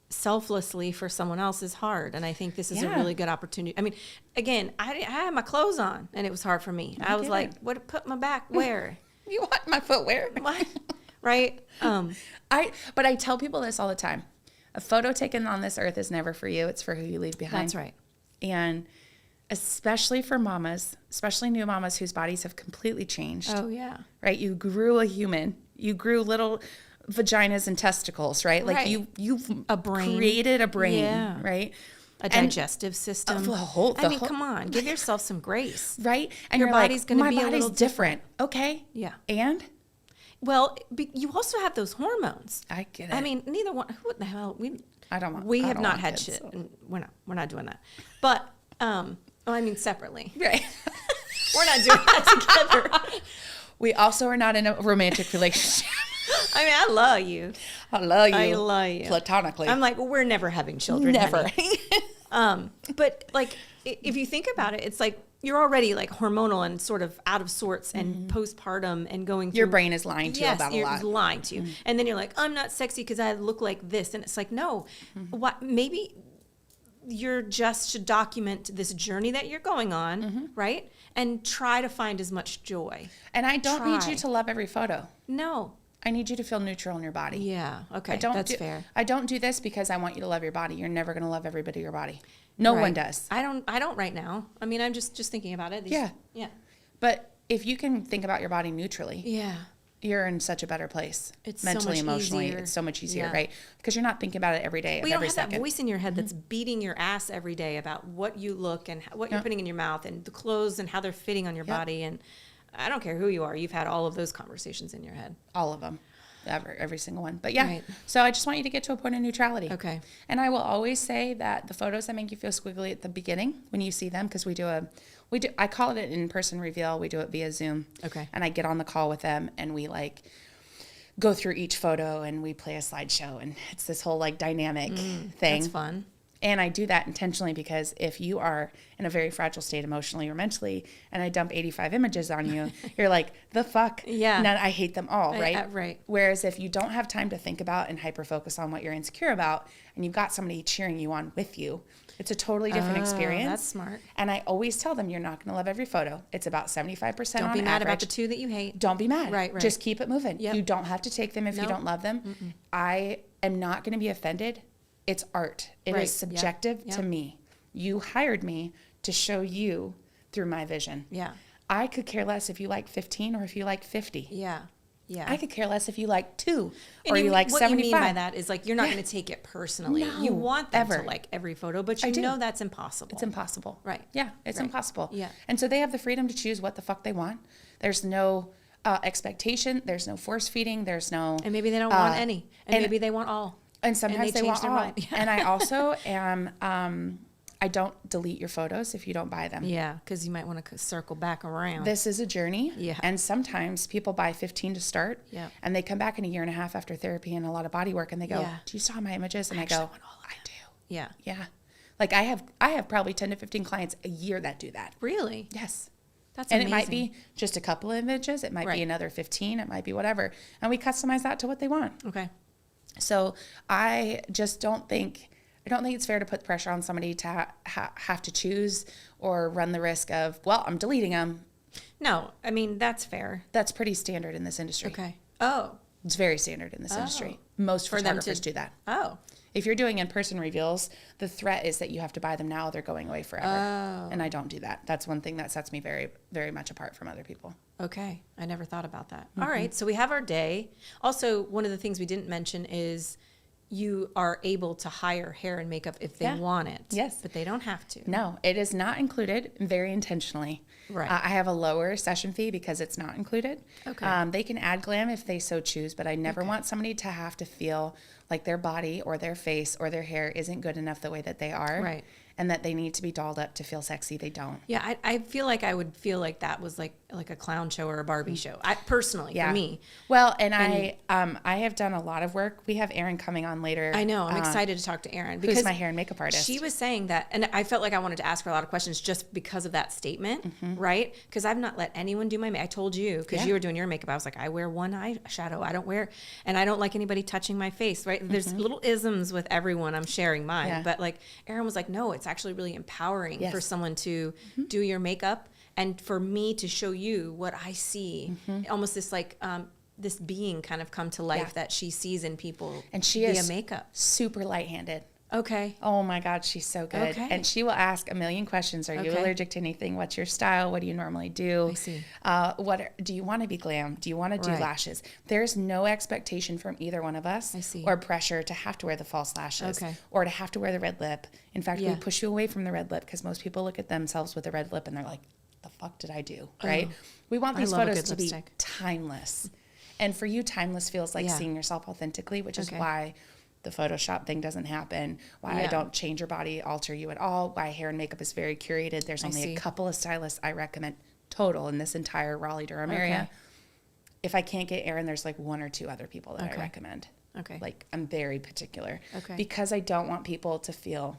selflessly for someone else is hard. And I think this is a really good opportunity. I mean, again, I had my clothes on and it was hard for me. I was like, what, put my back where? You want my footwear? What? Right? But I tell people this all the time. A photo taken on this earth is never for you. It's for who you leave behind. That's right. And especially for mamas, especially new mamas whose bodies have completely changed. Oh, yeah. Right? You grew a human. You grew little vaginas and testicles, right? Like you've created a brain, right? A digestive system. Come on, give yourself some grace, right? And your body's going to be a little different. Okay, yeah. And well, you also have those hormones. I get it. I mean, neither one. What the hell? We have not had kids, shit. So. And we're not doing that. But I mean, separately. Right. We're not doing that together. We also are not in a romantic relationship. I mean, I love you. I love you. Platonically. I'm like, well, we're never having children. Never. But like, if you think about it, it's like you're already like hormonal and sort of out of sorts and postpartum and going through. Your brain is lying to you about a lot. Yes, lying to you. And then you're like, I'm not sexy because I look like this. And it's like, no, what? Maybe you're just should document this journey that you're going on, right? And try to find as much joy. And I don't need you to love every photo. No. I need you to feel neutral in your body. Yeah. Okay. That's fair. I don't do this because I want you to love your body. You're never going to love everybody your body. No one does. I don't right now. I mean, I'm just thinking about it. Yeah. But if you can think about your body neutrally. Yeah. You're in such a better place. It's mentally, so much emotionally. easier. It's so much easier, right? Because you're not thinking about it every day. Well, you don't have that voice in your head that's beating your ass every day about what you look and what you're putting in your mouth and the clothes and how they're fitting on your body. And I don't care who you are. You've had all of those conversations in your head. All of them. every single one. But yeah, Right. so I just want you to get to a point of neutrality. Okay. And I will always say that the photos that make you feel squiggly at the beginning when you see them, because I call it an in-person reveal. We do it via Zoom. Okay. And I get on the call with them and we like go through each photo and we play a slideshow, and it's this whole like dynamic thing. That's fun. And I do that intentionally because if you are in a very fragile state emotionally or mentally, and I dump 85 images on you, you're like, the fuck? Yeah. None, I hate them all, right? Right. Whereas if you don't have time to think about and hyper-focus on what you're insecure about, and you've got somebody cheering you on with you, it's a totally different experience. That's smart. And I always tell them, you're not going to love every photo. It's about 75% Don't on be mad average. about the 2 that you hate. Don't be mad. Right. Just keep it moving. Yep. You don't have to take them if you don't love them. Mm-mm. I am not going to be offended. It's art. It Right. is subjective Yep. to me. You hired me to show you through my vision. Yeah. I could care less if you like 15 or if you like 50. Yeah. Yeah. I could care less if you like 2 And or you like what 75. you mean by that is like you're not going to take it personally. No, you want them ever. to like every photo, but I you do. know that's impossible. It's impossible. Right. Yeah, it's Right. impossible. Yeah. And so they have the freedom to choose what the fuck they want. There's no expectation. There's no force feeding. There's no... And maybe they don't want any. And maybe they want all. And sometimes they they want change their all. mind. Yeah. And I also am... I don't delete your photos if you don't buy them. Yeah, because you might want to circle back around. This is a journey. Yeah. And sometimes people buy 15 to start. Yeah. And they come back in a year and a half after therapy and a lot of body work and they go, Yeah. do you saw my images? And I go, I do. Yeah. Yeah. Like I have probably 10 to 15 clients a year that do that. Really? Yes. That's And amazing. it might be just a couple of images. It might Right. be another 15. It might be whatever. And we customize that to what they want. Okay. So I just don't think it's fair to put pressure on somebody to have to choose or run the risk of, well, I'm deleting them. No, I mean, that's fair. That's pretty standard in this industry. Okay. Oh. It's very standard in this industry. Most For them photographers to- do that. Oh. If you're doing in-person reveals, the threat is that you have to buy them now. They're going away forever. Oh. And I don't do that. That's one thing that sets me very, very much apart from other people. Okay. I never thought about that. Mm-hmm. All right. So we have our day. Also, one of the things we didn't mention is you are able to hire hair and makeup if they Yeah. want it. Yes. But they don't have to. No, it is not included very intentionally. Right. I have a lower session fee because it's not included. Okay. They can add glam if they so choose, but I never want somebody to have to feel like their body or their face or their hair isn't good enough the way that they are. Right. And that they need to be dolled up to feel sexy. They don't. Yeah, I feel like I would feel like that was like a clown show or a Barbie show. I personally, for me. Well, and I have done a lot of work. We have Erin coming on later. I know. I'm excited to talk to Erin Who's because my hair and makeup artist. she was saying that, and I felt like I wanted to ask her a lot of questions just because of that statement, right? Because I've not let anyone do my makeup. I told you because Yeah. you were doing your makeup. I was like, I wear one eyeshadow. I don't wear, and I don't like anybody touching my face, right? There's little isms with everyone. I'm sharing mine, Yeah. but like Erin was like, no, it's actually really empowering Yes. for someone to do your makeup and for me to show you what I see. Almost this like this being kind of come to life Yeah. that she sees in people And she via is makeup. super light-handed. Okay. Oh my God, she's so good. Okay. And she will ask a million questions. Are you Okay. allergic to anything? What's your style? What do you normally do? I see. Do you want to be glam? Do you want to do Right. lashes? There's no expectation from either one of us I see. or pressure to have to wear the false lashes Okay. or to have to wear the red lip. In fact, we Yeah. push you away from the red lip because most people look at themselves with a red lip and they're like, the fuck did I do? Right? We want I these love a photos good to be lipstick. timeless. And for you, timeless feels like Yeah. seeing yourself authentically, which is Okay. why the Photoshop thing doesn't happen, why I Yeah. don't change your body, alter you at all, why hair and makeup is very curated. There's I only see. a couple of stylists I recommend total in this entire Raleigh-Durham area. Okay. If I can't get Erin, there's like one or two other people that I Okay. recommend. Okay. Like I'm very particular. Okay. Because I don't want people to feel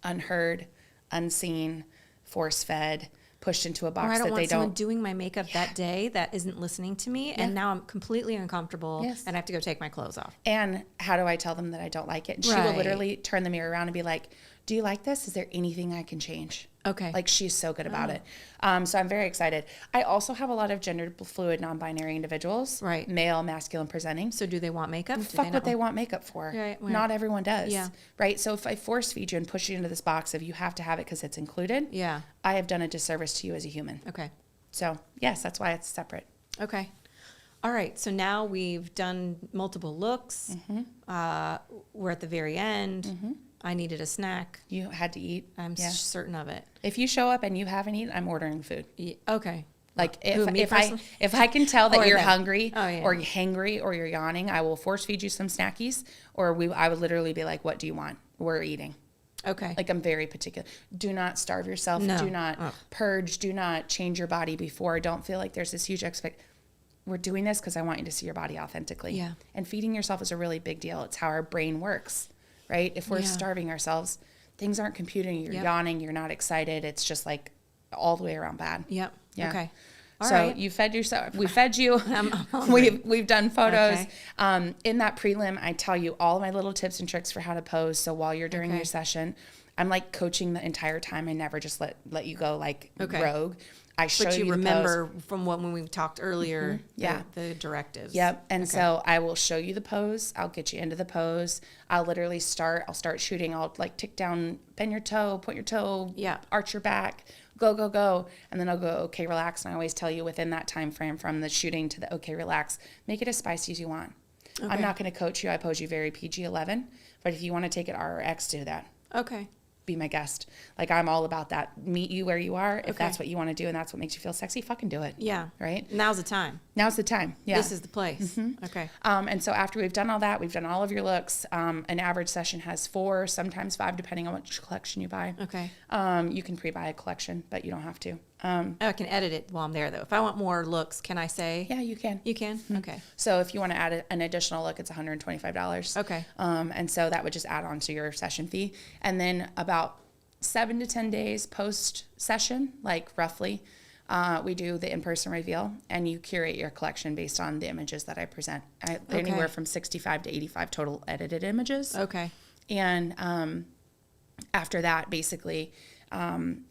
unheard, unseen, force-fed, pushed into a Or box I don't that want they someone don't. doing my makeup that day that isn't listening to me, and Yeah. now I'm completely uncomfortable, Yes. and I have to go take my clothes off. And how do I tell them that I don't like it? And she will Right. literally turn the mirror around and be like, do you like this? Is there anything I can change? Okay. Like she's so good about Oh. it. So I'm very excited. I also have a lot of gender fluid, non-binary individuals. Right. Male, masculine presenting. So do they want makeup? Do Fuck what they want makeup for. Right, right. Not everyone does. Yeah. Right. So if I force feed you and push you into this box of you have to have it because it's included, Yeah. I have done a disservice to you as a human. Okay. So yes, that's why it's separate. Okay. All right. So now we've done multiple looks. We're at the very end. I needed a snack. You had to eat. I'm Yeah. certain of it. If you show up and you haven't eaten, I'm ordering food. Okay. Like Who, me personally? if I can tell that Or you're them. hungry Oh, yeah. or you're hangry or you're yawning, I will force feed you some snackies, or I would literally be like, what do you want? We're eating. Okay. Like, I'm very particular. Do not starve yourself. No. Do not Ugh. purge. Do not change your body before. Don't feel like there's this huge We're doing this because I want you to see your body authentically. Yeah. And feeding yourself is a really big deal. It's how our brain works, right? If we're Yeah. starving ourselves, things aren't computing. You're Yep. yawning. You're not excited. It's just like all the way around bad. Yep. Yeah. Okay. All So right. you fed yourself. We fed you. I'm hungry. We've done photos. Okay. In that prelim, I tell you all my little tips and tricks for how to pose. So while you're during Okay. your session, I'm like coaching the entire time. I never just let you go like Okay. rogue. I show But you the pose. remember from when we talked earlier, Yeah. the directives. Yep. And Okay. so I will show you the pose. I'll get you into the pose. I'll start shooting. I'll like tick down, bend your toe, point your toe, Yeah. arch your back, go, go, go. And then I'll go, okay, relax. And I always tell you within that time frame from the shooting to the okay, relax, make it as spicy as you want. Okay. I'm not going to coach you. I pose you very PG-11. But if you want to take it R or X, do that. Okay. Be my guest. Like, I'm all about that. Meet you where you are. If Okay. that's what you want to do and that's what makes you feel sexy, fucking do it. Yeah. Right? Now's the time. Now's the time. Yeah. This is the place. Mm-hmm. Okay. And so after we've done all that, we've done all of your looks. An average session has 4, sometimes 5, depending on which collection you buy. Okay. You can pre-buy a collection, but you don't have to. Oh, I can edit it while I'm there, though. If I want more looks, can I say? Yeah, you can. You can? Okay. So if you want to add an additional look, it's $125. Okay. And so that would just add on to your session fee. And then about 7 to 10 days post session, like roughly, we do the in-person reveal, and you curate your collection based on the images that I present. Anywhere from 65 to 85 total edited images. Okay. And after that, basically,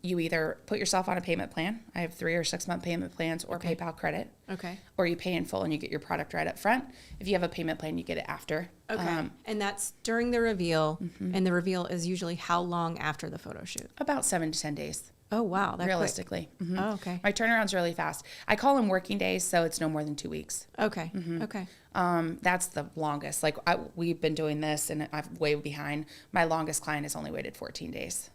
you either put yourself on a payment plan. I have 3 or 6 month payment plans, or Okay. PayPal credit. Okay. Or you pay in full and you get your product right up front. If you have a payment plan, you get it after. Okay. And that's during the reveal, and the reveal is usually how long after the photo shoot? About 7 to 10 days, Oh, wow. That realistically. quick. Mhm. Oh, okay. My turnaround's really fast. I call them working days, so it's no more than 2 weeks. Okay. Okay. That's the longest. Like, we've been doing this, and I'm way behind. My longest client has only waited 14 days.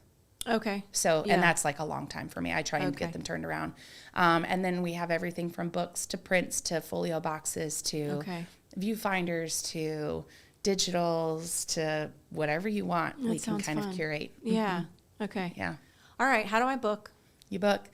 Okay. So, Yeah. and that's like a long time for me. I try and Okay. get them turned around. And then we have everything from books to prints to folio boxes to Okay. viewfinders to digitals to whatever you want. That We can sounds kind fun. of curate. Yeah. Okay. Yeah. All right. How do I book? You book.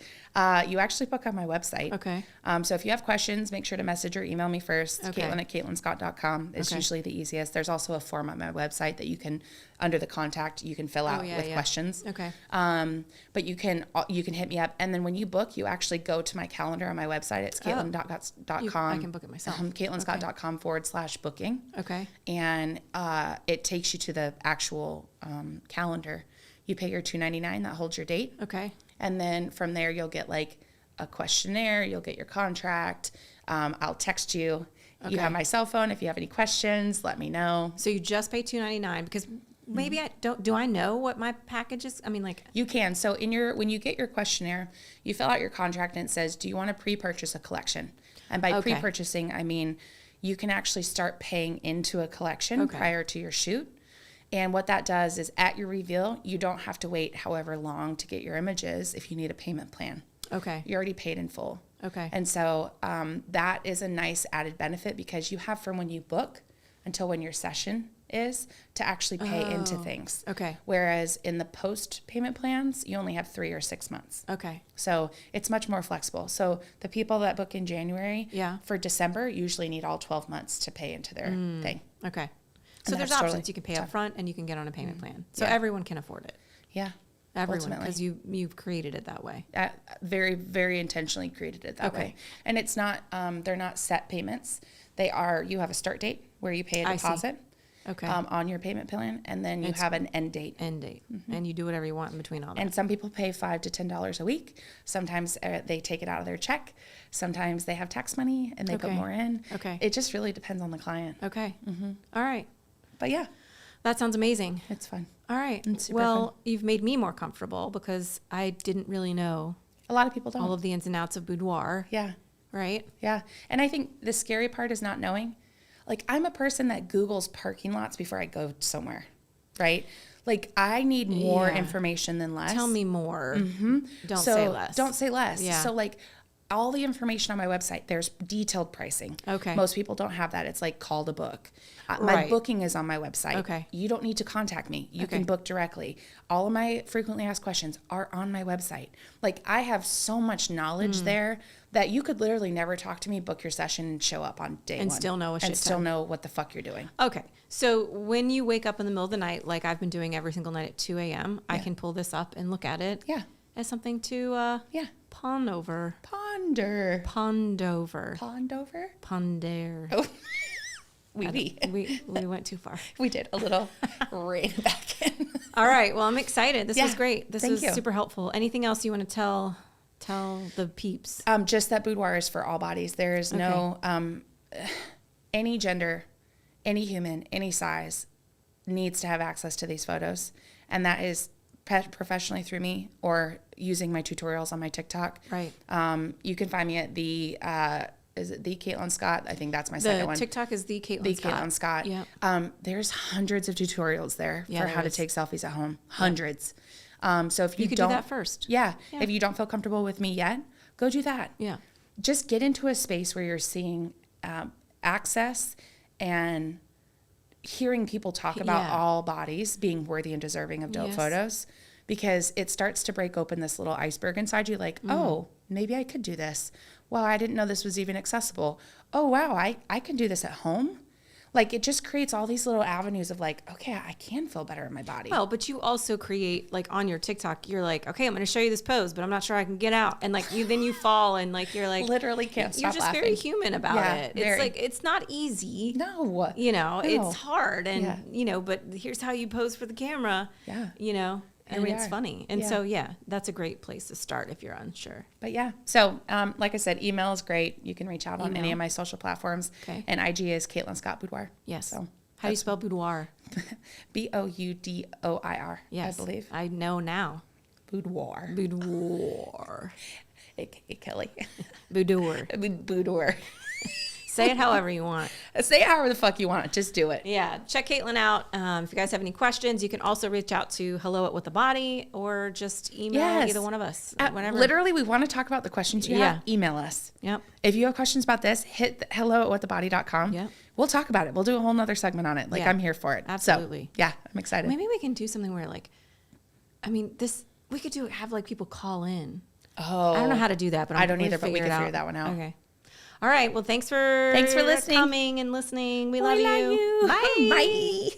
You actually book on my website. Okay. So if you have questions, make sure to message or email me first. Okay. Katelyn@katelynscott.com is Okay. usually the easiest. There's also a form on my website that you can, under the contact, you can fill out yeah, with yeah. questions. Okay. But you can hit me up, and then when you book, you actually go to my calendar on my website. It's katelyn.com. I can book it myself. KatelynScott.com/booking. Okay. And it takes you to the actual calendar. You pay your $299 that holds your date. Okay. And then from there, you'll get like a questionnaire, you'll get your contract. I'll text you. Okay. You have my cell phone. If you have any questions, let me know. So you just pay $299 because maybe I don't. Do I know what my package is? I mean, like. You can. So when you get your questionnaire, you fill out your contract and it says, do you want to pre-purchase a collection? And by Okay. pre-purchasing, I mean you can actually start paying into a collection Okay. prior to your shoot. And what that does is at your reveal, you don't have to wait however long to get your images if you need a payment plan. Okay. You already paid in full. Okay. And so that is a nice added benefit because you have from when you book until when your session is to actually pay into things. Okay. Whereas in the post payment plans, you only have 3 or 6 months. Okay. So it's much more flexible. So the people that book in January Yeah. for December usually need all 12 months to pay into their thing. Okay. So And there's that's options. totally You can pay up front and you can get on a payment plan. So Yeah. everyone can afford it. Yeah. Everyone, Ultimately. because you've created it that way. Very, very intentionally created it that Okay. way. And it's not, they're not set payments. They are, you have a start date where you pay a I see. deposit Okay. on your payment plan, and then you It's- have an end date. End date. And you do whatever you want in between all that. And some people pay $5 to $10 a week. Sometimes they take it out of their check. Sometimes they have tax money and they put Okay. more in. Okay. It just really depends on the client. Okay. All right. But yeah, That sounds amazing. it's fun. All right. It's super Well, fun. you've made me more comfortable because I didn't really know A lot of people don't. all of the ins and outs of boudoir, Yeah. right? Yeah. And I think the scary part is not knowing. Like, I'm a person that Googles parking lots before I go somewhere, right? Like, I need more Yeah. information than less. Tell me more. Don't So say less. Don't say less. Yeah. So, like, all the information on my website. There's detailed pricing. Okay. Most people don't have that. It's like call to book. My Right. booking is on my website. Okay. You don't need to contact me. You can book directly. All of my frequently asked questions are on my website. Like I have so much knowledge there that you could literally never talk to me, book your session, and show up on day And one. still know a shit And still ton. know what the fuck you're doing. Okay. So when you wake up in the middle of the night, like I've been doing every single night at 2 a.m., I can pull this up and look at it Yeah. as something to Yeah. pond over. Ponder. Pond over. Pondover? Ponder. Oh. We We went too far. We did a little rein it back in. All right. Well, I'm excited. This Yeah. was great. This Thank was you. super helpful. Anything else you want to tell the peeps? Just that Boudoir is for all bodies. There is no any gender, any human, any size needs to have access to these photos, and that is professionally through me or using my tutorials on my TikTok. Right. You can find me at the is it the Katelyn Scott? I think that's my second The one. TikTok is the Katelyn The Scott. Katelyn Scott. Yeah. There's hundreds of tutorials there Yeah, for there how to is. take selfies at home. Hundreds. So if You could do don't, that first. Yeah, Yeah. if you don't feel comfortable with me yet, go do that. Yeah. Just get into a space where you're seeing access and hearing people talk about Yeah. all bodies being worthy and deserving of dope Yes. photos, because it starts to break open this little iceberg inside you. Like, oh, maybe I could do this. Wow, I didn't know this was even accessible. Oh, wow, I can do this at home. Like, it just creates all these little avenues of like, okay, I can feel better in my body. Well, but you also create, like on your TikTok, you're like, okay, I'm going to show you this pose, but I'm not sure I can get out. And like then you fall and like you're like, Literally can't you're stop just laughing. very human about Yeah, it. very. It's like, it's not easy. No. No. No. It's hard. And, Yeah. but here's how you pose for the camera. Yeah. And we it's are. funny. And Yeah. so, yeah, that's a great place to start if you're unsure. But yeah, so like I said, email is great. You can reach out on any Email. of my social platforms. Okay. And IG is Katelyn Scott Boudoir. Yes. So How do you spell boudoir? Boudoir, Yes. I believe. I know now. Boudoir. Boudoir. Kelly. Boudoir. Boudoir. Say it however you want. Say it however the fuck you want. Just do it. Yeah, check Katelyn out. If you guys have any questions, you can also reach out to hello@whatthebody or just email Yes. either one of us. Whenever. Literally, we want to talk about the questions you have. Email us. Yep. If you have questions about this, hit hello@whatthebody.com. Yep. We'll talk about it. We'll do a whole nother segment on it. Like, Yeah. I'm here for it. Absolutely. So, yeah, I'm excited. Maybe we can do something where we could have like people call in. Oh. I don't know how to do that, but I don't we'll either, but we figure can it figure that one out. Okay. All right. Well, thanks for listening. coming and listening. We love you. You. Bye. Bye.